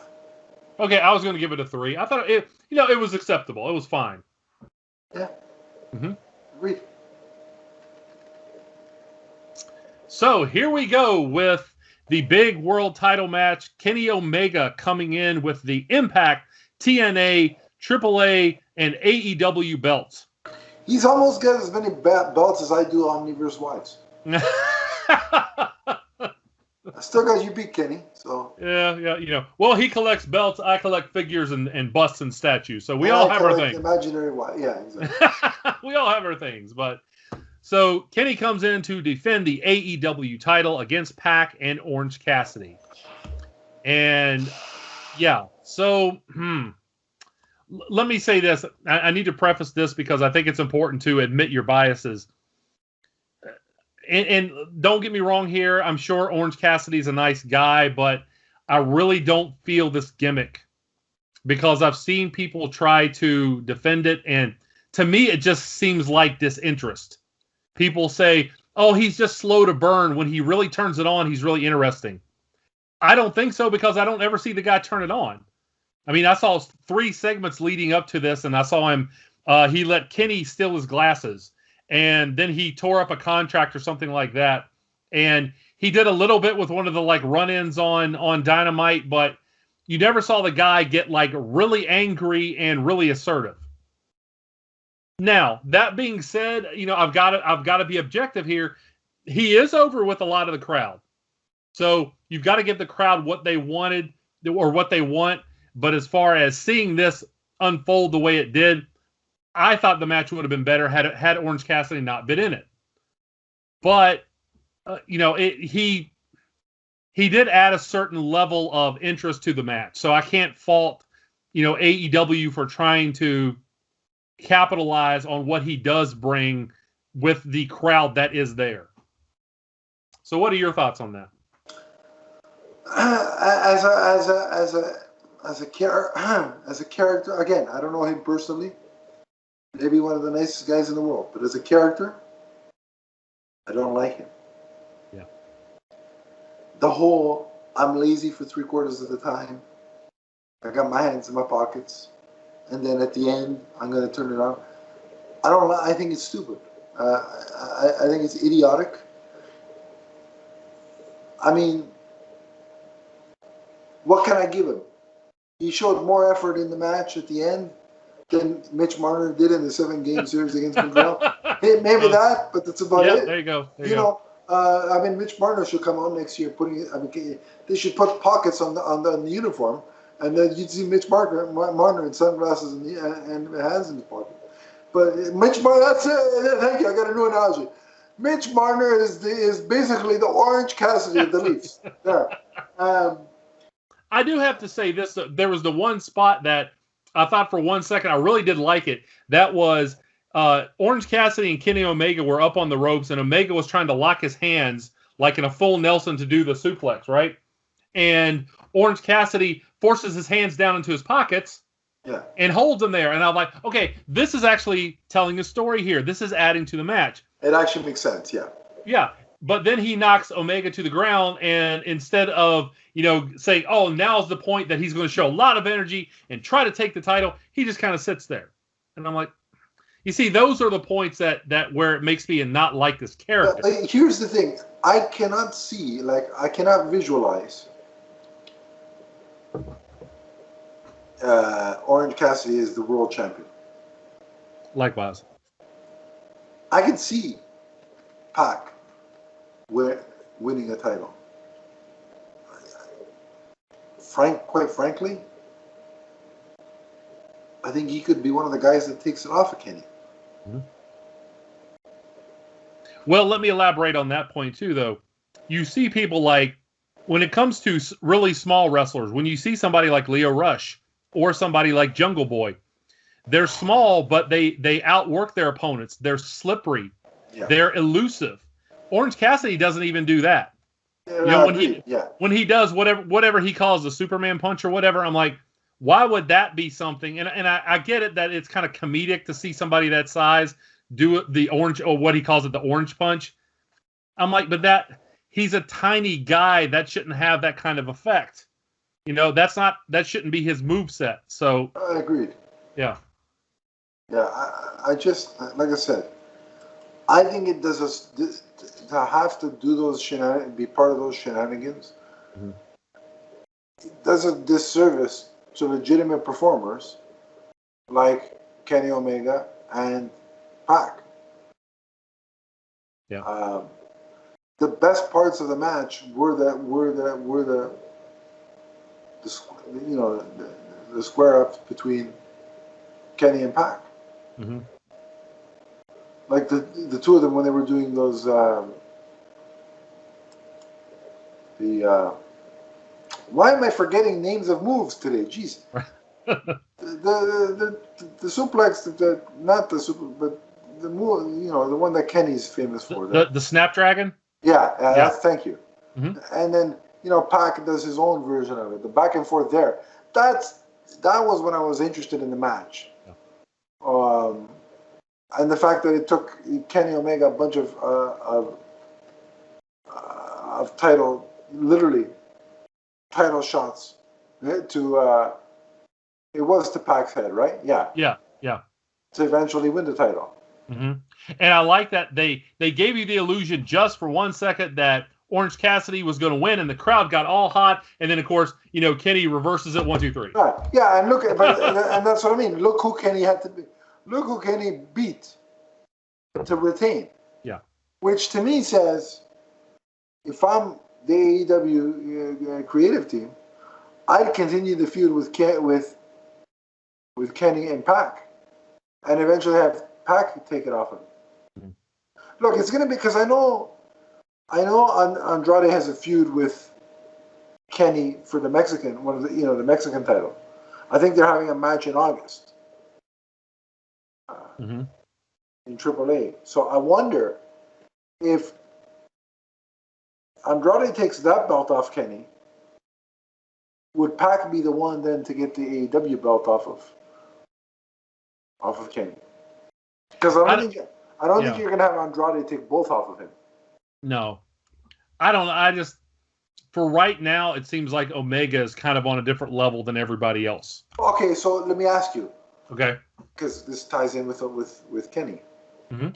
Okay, I was going to give it a 3. I thought it was acceptable. It was fine. Yeah. Agreed. So here we go with the big world title match. Kenny Omega coming in with the Impact, TNA, AAA, and AEW belts. He's almost got as many belts as I do Omniverse Wives. I still got you beat, Kenny. So yeah. Well, he collects belts. I collect figures and busts and statues. So we all have our things. Imaginary wife. Yeah, exactly. We all have our things, but. So Kenny comes in to defend the AEW title against Pac and Orange Cassidy. And yeah, so let me say this. I need to preface this because I think it's important to admit your biases. And don't get me wrong here. I'm sure Orange Cassidy's a nice guy, but I really don't feel this gimmick because I've seen people try to defend it. And to me, it just seems like disinterest. People say, oh, he's just slow to burn. When he really turns it on, he's really interesting. I don't think so because I don't ever see the guy turn it on. I mean, I saw 3 segments leading up to this, and I saw him. He let Kenny steal his glasses, and then he tore up a contract or something like that. And he did a little bit with one of the run-ins on Dynamite, but you never saw the guy get really angry and really assertive. Now, that being said, I've got to be objective here. He is over with a lot of the crowd. So you've got to give the crowd what they wanted or what they want. But as far as seeing this unfold the way it did, I thought the match would have been better had Orange Cassidy not been in it. But, he did add a certain level of interest to the match. So I can't fault, AEW for trying to capitalize on what he does bring with the crowd that is there. So what are your thoughts on that? As a character, again, I don't know him personally. Maybe one of the nicest guys in the world, but as a character, I don't like him. Yeah. The whole I'm lazy for 3/4 of the time. I got my hands in my pockets. And then at the end, I'm going to turn it on. I think it's stupid. I think it's idiotic. I mean, what can I give him? He showed more effort in the match at the end than Mitch Marner did in the 7-game series against Montreal. Maybe that, but that's about it. There you go. Mitch Marner should come on next year. They should put pockets on the uniform. And then you'd see Mitch Marner in sunglasses and hands in his pocket. But Mitch Marner, that's it. Thank you. I got a new analogy. Mitch Marner is basically the Orange Cassidy of the Leafs. There. I do have to say this. There was the one spot that I thought for 1 second I really did like it. That was Orange Cassidy and Kenny Omega were up on the ropes, and Omega was trying to lock his hands like in a full Nelson to do the suplex, right? And Orange Cassidy forces his hands down into his pockets and holds them there. And I'm like, okay, this is actually telling a story here. This is adding to the match. It actually makes sense, yeah. Yeah. But then he knocks Omega to the ground, and instead of, saying, oh, now's the point that he's going to show a lot of energy and try to take the title, he just kind of sits there. And I'm like, you see, those are the points that where it makes me not like this character. Here's the thing. I cannot visualize Orange Cassidy is the world champion. Likewise. I can see Pac winning a title. Quite frankly, I I think he could be one of the guys that takes it off of Kenny. Mm-hmm. Well, let me elaborate on that point too, though. You see people like, when it comes to really small wrestlers, when you see somebody like Leo Rush or somebody like Jungle Boy, they're small, but they outwork their opponents. They're slippery. Yeah. They're elusive. Orange Cassidy doesn't even do that. Yeah, when he does whatever he calls the Superman punch or whatever, I'm like, why would that be something? And I get it that it's kind of comedic to see somebody that size do the orange, or what he calls it, the orange punch. I'm like, but he's a tiny guy. That shouldn't have that kind of effect. That shouldn't be his moveset. So I agreed. Yeah. Yeah, I just, like I said, I think it does us to have to do those shenanigans, be part of those shenanigans. Mm-hmm. It does a disservice to legitimate performers like Kenny Omega and Pac. Yeah. The best parts of the match were the square ups between Kenny and Pac. Mm-hmm. Like the two of them when they were doing those why am I forgetting names of moves today? Jeez. the suplex, not the super, but the move, the one that Kenny's famous for. The Snapdragon? Yeah. Thank you. Mm-hmm. And then, Pac does his own version of it. The back and forth there. That was when I was interested in the match. Yeah. And the fact that it took Kenny Omega a bunch of title shots to it was to Pac's head, right? Yeah. To eventually win the title. Mm-hmm. And I like that they gave you the illusion just for 1 second that Orange Cassidy was going to win, and the crowd got all hot. And then, of course, Kenny reverses it 1, 2, 3. Right. Yeah, and look, and that's what I mean. Look who Kenny had to be. Look who Kenny beat to retain. Yeah. Which to me says, if I'm the AEW creative team, I'd continue the feud with Kenny and Pac, and eventually have Pac take it off him. Mm-hmm. Look, it's gonna be, because I know Andrade has a feud with Kenny for the Mexican the Mexican title. I think they're having a match in August. Mm-hmm. In AAA. So I wonder if Andrade takes that belt off Kenny, would Pac be the one then to get the AEW belt off of Kenny? Because I don't think you're gonna have Andrade take both off of him. No, I don't. I just, for right now, it seems like Omega is kind of on a different level than everybody else. Okay, so let me ask you. Okay. Because this ties in with Kenny. Mm-hmm.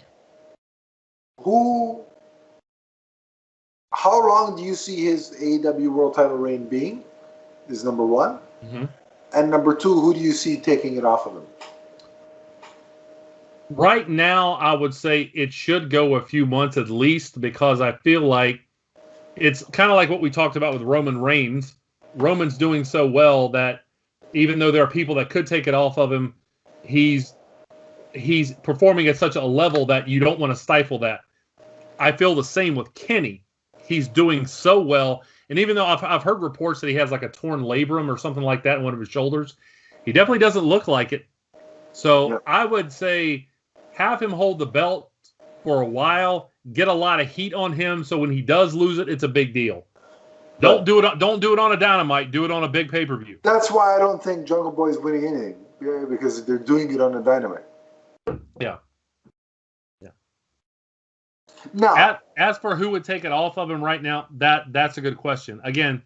How long do you see his AEW World Title reign being? Is number one. Mm-hmm. And number two, who do you see taking it off of him? Right now, I would say it should go a few months at least, because I feel like it's kind of like what we talked about with Roman Reigns. Roman's doing so well that even though there are people that could take it off of him, he's performing at such a level that you don't want to stifle that. I feel the same with Kenny. He's doing so well, and even though I've heard reports that he has like a torn labrum or something like that in one of his shoulders, he definitely doesn't look like it. So I would say have him hold the belt for a while, get a lot of heat on him, so when he does lose it, it's a big deal. Don't do it on a Dynamite. Do it on a big pay-per-view. That's why I don't think Jungle Boy is winning anything, because they're doing it on a Dynamite. Yeah. Now, as for who would take it off of him right now, that's a good question. Again,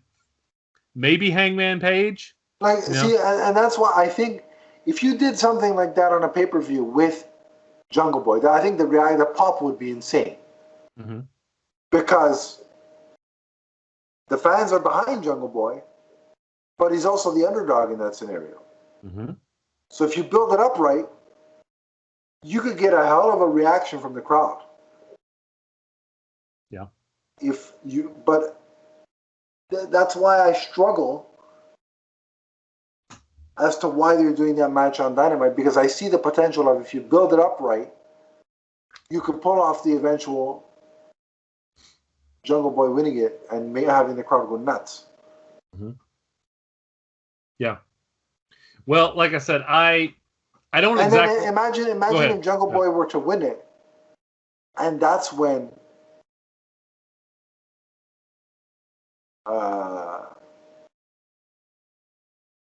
maybe Hangman Page. See, and that's why I think if you did something like that on a pay-per-view with Jungle Boy, I think the pop would be insane. Mm-hmm. Because the fans are behind Jungle Boy, but he's also the underdog in that scenario. Mm-hmm. So if you build it up right, you could get a hell of a reaction from the crowd. Yeah. But that's why I struggle. as to why they're doing that match on Dynamite, because I see the potential of, if you build it up right, you could pull off the eventual Jungle Boy winning it and having the crowd go nuts. Mm-hmm. Yeah. Well, like I said, I don't and exactly. Then imagine if Jungle Boy were to win it, and that's when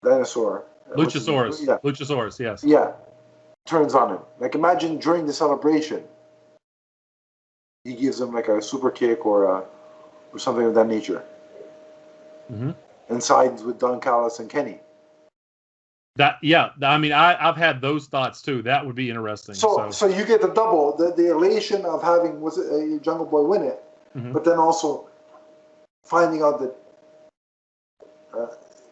Dinosaur. Luchasaurus. Yeah. Luchasaurus, yes. Yeah. Turns on him. Like, imagine during the celebration, he gives him like a super kick or something of that nature. Mm-hmm. And sides with Don Callis and Kenny. I mean, I've had those thoughts too. That would be interesting. So you get the double, the elation of having Jungle Boy win it, mm-hmm. but then also finding out that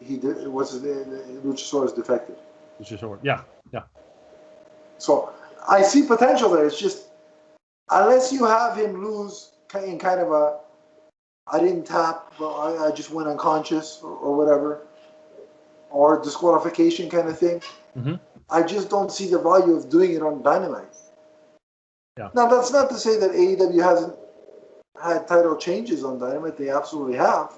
Luchasaurus defected. Luchasaurus, yeah. So I see potential there. It's just, unless you have him lose in kind of a, I didn't tap, but I just went unconscious or whatever, or disqualification kind of thing, mm-hmm. I just don't see the value of doing it on Dynamite. Yeah. Now, that's not to say that AEW hasn't had title changes on Dynamite. They absolutely have.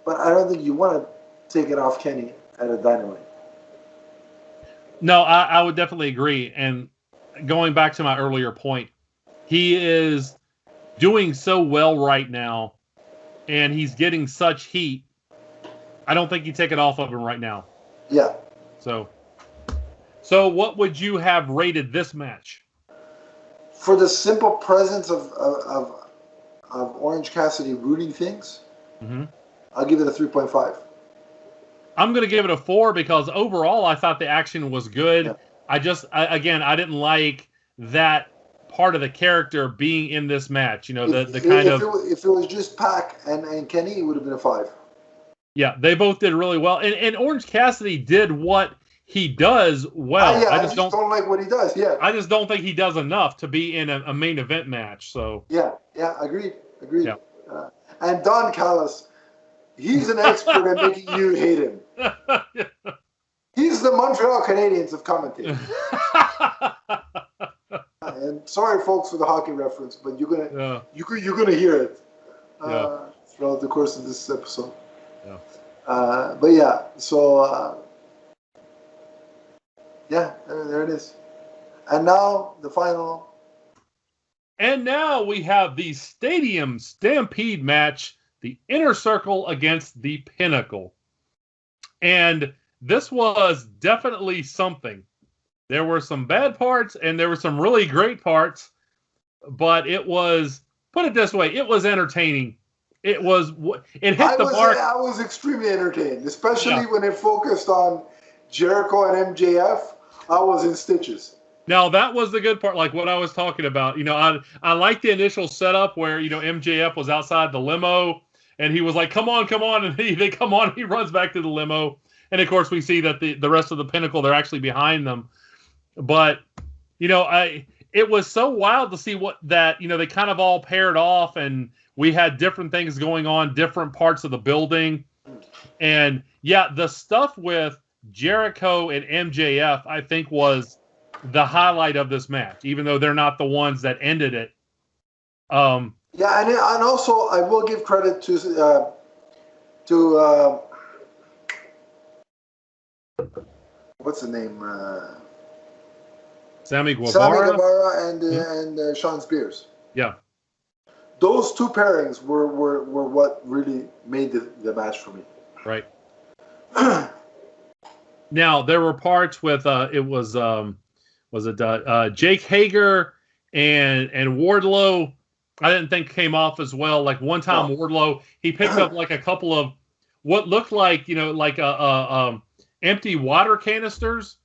But I don't think you want to take it off Kenny at a Dynamite. No, I would definitely agree. And going back to my earlier point, he is doing so well right now, and he's getting such heat. I don't think you take it off of him right now. Yeah. So what would you have rated this match? For the simple presence of Orange Cassidy rooting things, mm-hmm. I'll give it a 3.5. I'm going to give it a 4 because overall I thought the action was good. Yeah. I didn't like that part of the character being in this match. You know, if it was just Pac and Kenny, it would have been a 5. Yeah, they both did really well. And Orange Cassidy did what he does well. I just don't like what he does. Yeah. I just don't think he does enough to be in a main event match. So Yeah, agreed. Yeah. And Don Callis, he's an expert at making you hate him. He's the Montreal Canadiens of commentating. And sorry, folks, for the hockey reference, but you're gonna hear it throughout the course of this episode. Yeah. But yeah, so there it is. And now the final. And now we have the Stadium Stampede match, the Inner Circle against the Pinnacle. And this was definitely something. There were some bad parts and there were some really great parts, but it was, put it this way, it was entertaining. It hit the mark. I was extremely entertained, especially when it focused on Jericho and MJF. I was in stitches. Now, that was the good part, like what I was talking about. You know, I liked the initial setup where, you know, MJF was outside the limo, and he was like, come on, and they come on, and he runs back to the limo. And, of course, we see that the rest of the Pinnacle, they're actually behind them. But, you know, it was so wild to see they kind of all paired off, and we had different things going on, different parts of the building. And, the stuff with Jericho and MJF, I think, was the highlight of this match, even though they're not the ones that ended it. And also I will give credit to what's the name? Sammy Guevara and Sean Spears. Yeah. Those two pairings were what really made the match for me. Right. Now there were parts with Jake Hager and Wardlow. I didn't think came off as well. Like one time, Wardlow, he picked up like a couple of what looked like empty water canisters,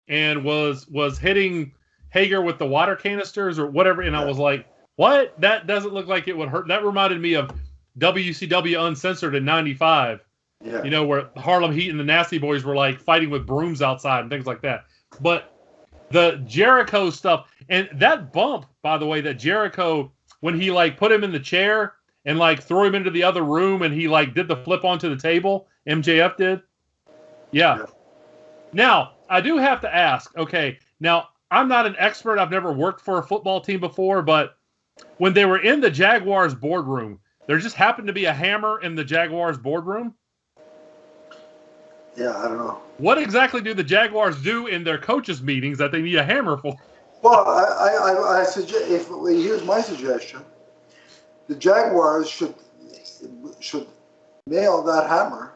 and was hitting Hager with the water canisters or whatever. And I was like, what? That doesn't look like it would hurt. That reminded me of WCW Uncensored in '95. Yeah. You know, where Harlem Heat and the Nasty Boys were like fighting with brooms outside and things like that. But the Jericho stuff, and that bump, by the way, that Jericho, when he like put him in the chair and like threw him into the other room and he like did the flip onto the table, MJF did. Yeah. Now, I do have to ask, okay, now I'm not an expert. I've never worked for a football team before, but when they were in the Jaguars boardroom, there just happened to be a hammer in the Jaguars boardroom. Yeah, I don't know. What exactly do the Jaguars do in their coaches' meetings that they need a hammer for? Well, I suggest, here's my suggestion. The Jaguars should mail that hammer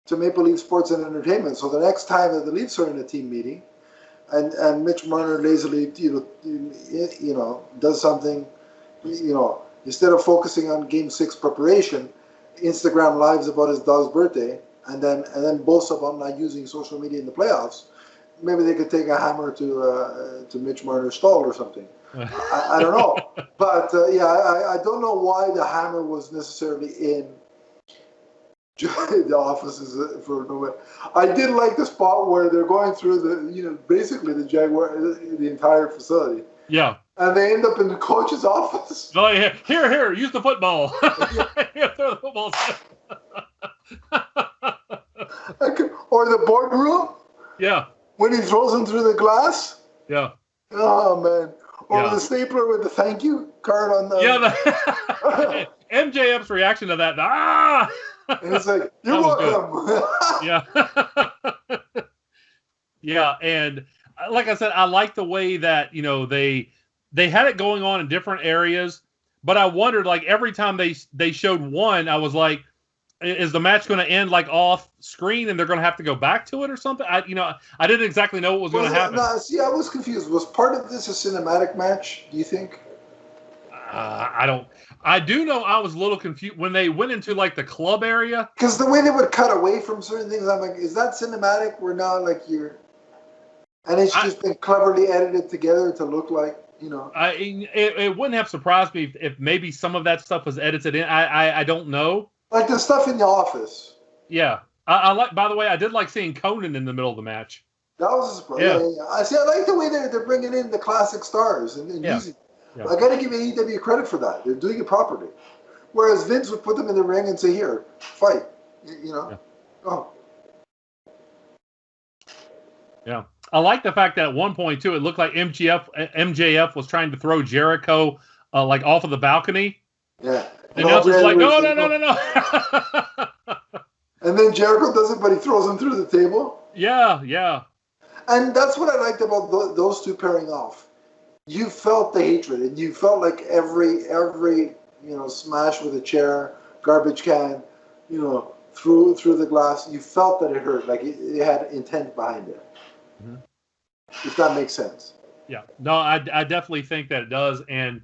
to Maple Leaf Sports and Entertainment. So the next time that the Leafs are in a team meeting, and Mitch Marner lazily, does something, instead of focusing on Game 6 preparation, Instagram lives about his dog's birthday, and then boasts about not using social media in the playoffs. Maybe they could take a hammer to Mitch Marner's stall or something. I don't know, but I don't know why the hammer was necessarily in the offices for no. I did like the spot where they're going through basically the Jaguar, the entire facility. Yeah. And they end up in the coach's office. Oh, yeah. Here, use the football. Throw the football. Or the boardroom. Yeah. When he throws them through the glass. Yeah. Oh, man. Or the stapler with the thank you card on the... Yeah, MJF's reaction to that. Ah! And it's like, you're welcome. Yeah. Yeah, and like I said, I like the way that, they had it going on in different areas, but I wondered, like, every time they showed one, I was like, is the match going to end, like, off screen and they're going to have to go back to it or something? I didn't exactly know what was going to happen. See, I was confused. Was part of this a cinematic match, do you think? I do know I was a little confused when they went into, like, the club area. Because the way they would cut away from certain things, I'm like, is that cinematic? Where now, like, you're... And it's just been cleverly edited together to look like, It wouldn't have surprised me if maybe some of that stuff was edited in. I don't know. Like the stuff in The Office. Yeah. I like. By the way, I did like seeing Conan in the middle of the match. That was a surprise. Yeah. I like the way they're bringing in the classic stars and using. Yeah. I got to give AEW credit for that. They're doing it properly. Whereas Vince would put them in the ring and say, "Here, fight." Yeah. Oh. Yeah. I like the fact that at one point too, it looked like MJF was trying to throw Jericho like off of the balcony. Yeah. And now it's like, no. And then Jericho does it, but he throws him through the table. Yeah. And that's what I liked about those two pairing off. You felt the hatred, and you felt like every smash with a chair, garbage can, through the glass. You felt that it hurt, like it had intent behind it. Mm-hmm. If that makes sense. Yeah. No, I definitely think that it does. And,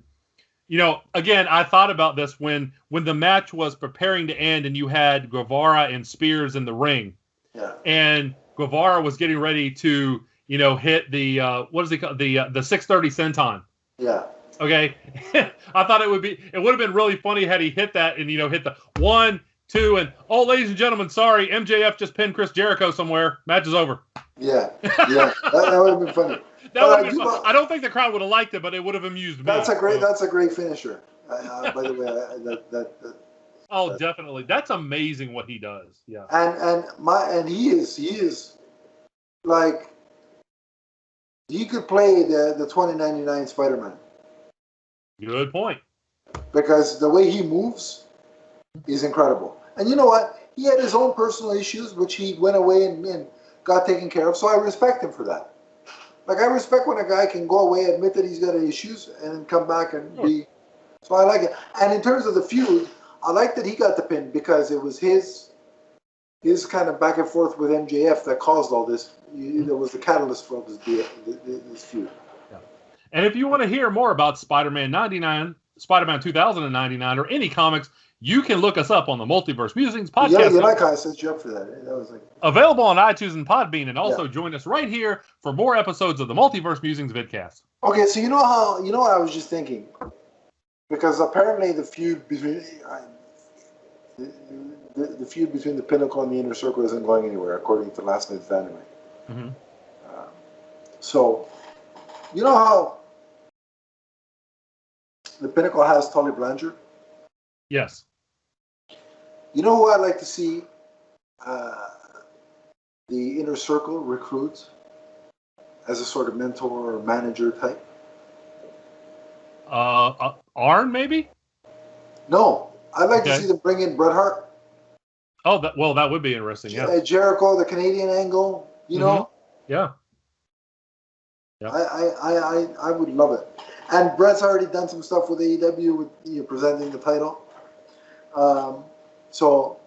again, I thought about this when the match was preparing to end and you had Guevara and Spears in the ring. Yeah. And Guevara was getting ready to, hit the, what is it called? The 630 senton. Yeah. Okay. I thought it would have been really funny had he hit that and, hit the 1, 2, and, oh, ladies and gentlemen, sorry, MJF just pinned Chris Jericho somewhere. Match is over. Yeah. That would have been funny. I don't think the crowd would have liked it, but it would have amused me. That's a great finisher. By the way, oh, definitely. That's amazing what he does. Yeah. And he is like, he could play the 2099 Spider-Man. Good point. Because the way he moves is incredible. And you know what? He had his own personal issues, which he went away and got taken care of. So I respect him for that. Like, I respect when a guy can go away, admit that he's got issues, and then come back and be... So I like it. And in terms of the feud, I like that he got the pin because it was his kind of back and forth with MJF that caused all this. It was the catalyst for this feud. Yeah. And if you want to hear more about Spider-Man 99, Spider-Man 2099, or any comics, you can look us up on the Multiverse Musings podcast. Yeah, like I set you up for that. That was like available on iTunes and Podbean, and also join us right here for more episodes of the Multiverse Musings vidcast. Okay, so what I was just thinking, because apparently the feud between the Pinnacle and the Inner Circle isn't going anywhere, according to last night's Dynamite. Mm-hmm. So, you know how the Pinnacle has Tully Blanchard? Yes. You know who I'd like to see the Inner Circle recruits as a sort of mentor or manager type? Arn, maybe? No. I'd like to Okay. see them bring in Bret Hart. Oh, that would be interesting, yeah. Jericho, the Canadian angle, you know? Yeah. I would love it. And Bret's already done some stuff with AEW with presenting the title. So,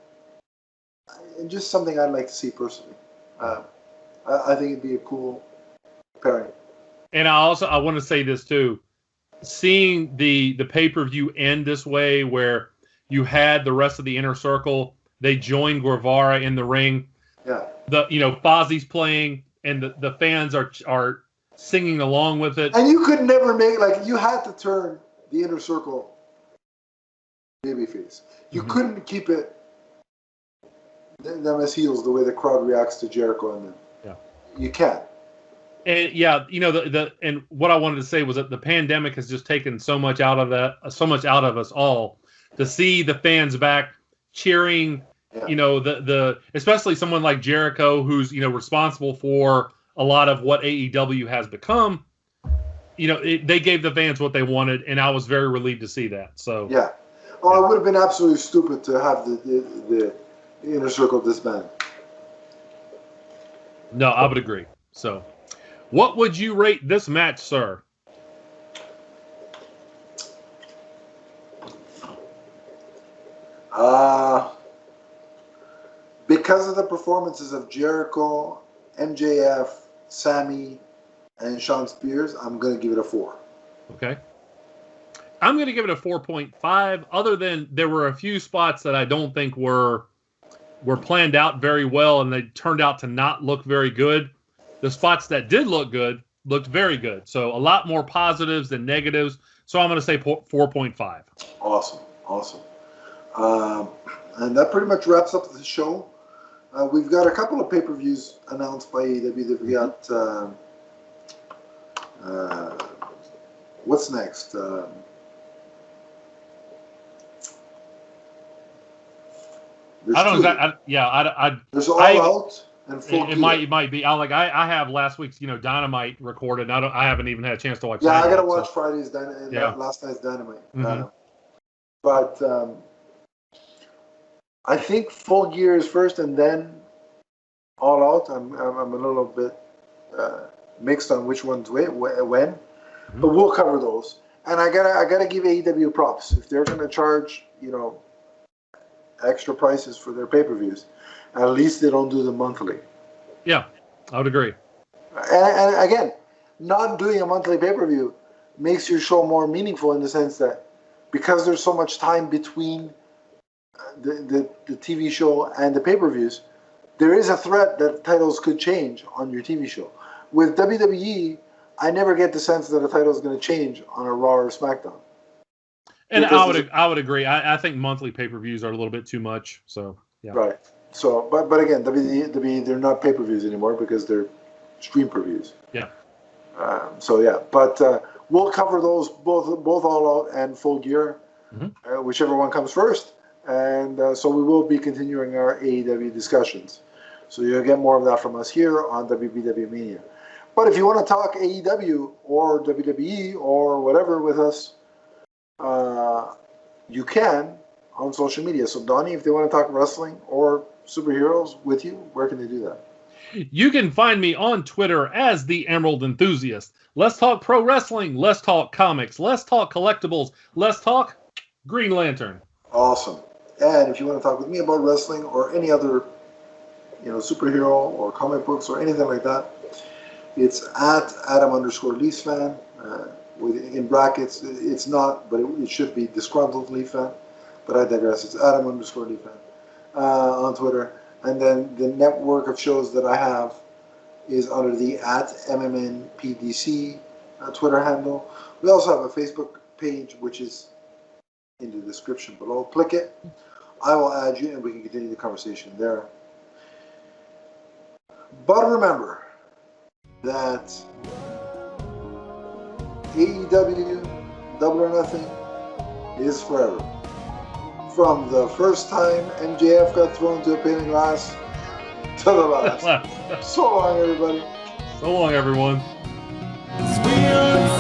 just something I'd like to see personally. I think it'd be a cool pairing. And I want to say this too. Seeing the pay-per-view end this way, where you had the rest of the Inner Circle, they joined Guevara in the ring. Yeah. Fozzie's playing, and the fans are singing along with it. And you could never make, you had to turn the Inner Circle babyface. You couldn't keep it them as heels the way the crowd reacts to Jericho and them. Yeah. You can't. And yeah, and what I wanted to say was that the pandemic has just taken so much out of us all. To see the fans back cheering, especially someone like Jericho, who's responsible for a lot of what AEW has become. They gave the fans what they wanted, and I was very relieved to see that. So yeah, it would have been absolutely stupid to have the Inner Circle disband. No, I would agree. So, what would you rate this match, sir? Because of the performances of Jericho, MJF, Sammy, and Sean Spears, I'm going to give it a 4. Okay. I'm going to give it a 4.5, other than there were a few spots that I don't think were planned out very well, and they turned out to not look very good. The spots that did look good looked very good. So a lot more positives than negatives. So I'm going to say 4.5. Awesome. And that pretty much wraps up the show. We've got a couple of pay-per-views announced by AEW. We got what's next? There's All Out and Full Gear. It might be. I have last week's Dynamite recorded. And I haven't even had a chance to watch. Yeah, I gotta watch Friday's last night's Dynamite. Mm-hmm. But I think Full Gear is first, and then All Out. I'm a little bit mixed on which one's when, but we'll cover those. And I gotta give AEW props if they're gonna charge extra prices for their pay-per-views. At least they don't do them monthly. Yeah, I would agree. And again, not doing a monthly pay-per-view makes your show more meaningful in the sense that because there's so much time between the TV show and the pay-per-views, there is a threat that titles could change on your TV show. With WWE, I never get the sense that a title is going to change on a Raw or SmackDown. And I would agree. I think monthly pay-per-views are a little bit too much. So yeah. Right. So, but again, WWE they're not pay-per-views anymore because they're stream per-views. Yeah. But we'll cover those both All Out and Full Gear, whichever one comes first. And so we will be continuing our AEW discussions. So you'll get more of that from us here on WBW Mania. But if you want to talk AEW or WWE or whatever with us, you can on social media. So Donnie, if they want to talk wrestling or superheroes with you, where can they do that? You can find me on Twitter as the Emerald Enthusiast. Let's talk pro wrestling. Let's talk comics. Let's talk collectibles. Let's talk Green Lantern. Awesome. And if you want to talk with me about wrestling or any other, superhero or comic books or anything like that, it's at Adam_Leafs fan. In brackets, it's not, but it should be disgruntled Leaf fan. But I digress. It's Adam_Leaf fan on Twitter. And then the network of shows that I have is under the @MMNPDC Twitter handle. We also have a Facebook page, which is in the description below. Click it. I will add you, and we can continue the conversation there. But remember that AEW Double or Nothing is forever. From the first time MJF got thrown to a pane of glass To the last. So long, everybody. So long, everyone. We are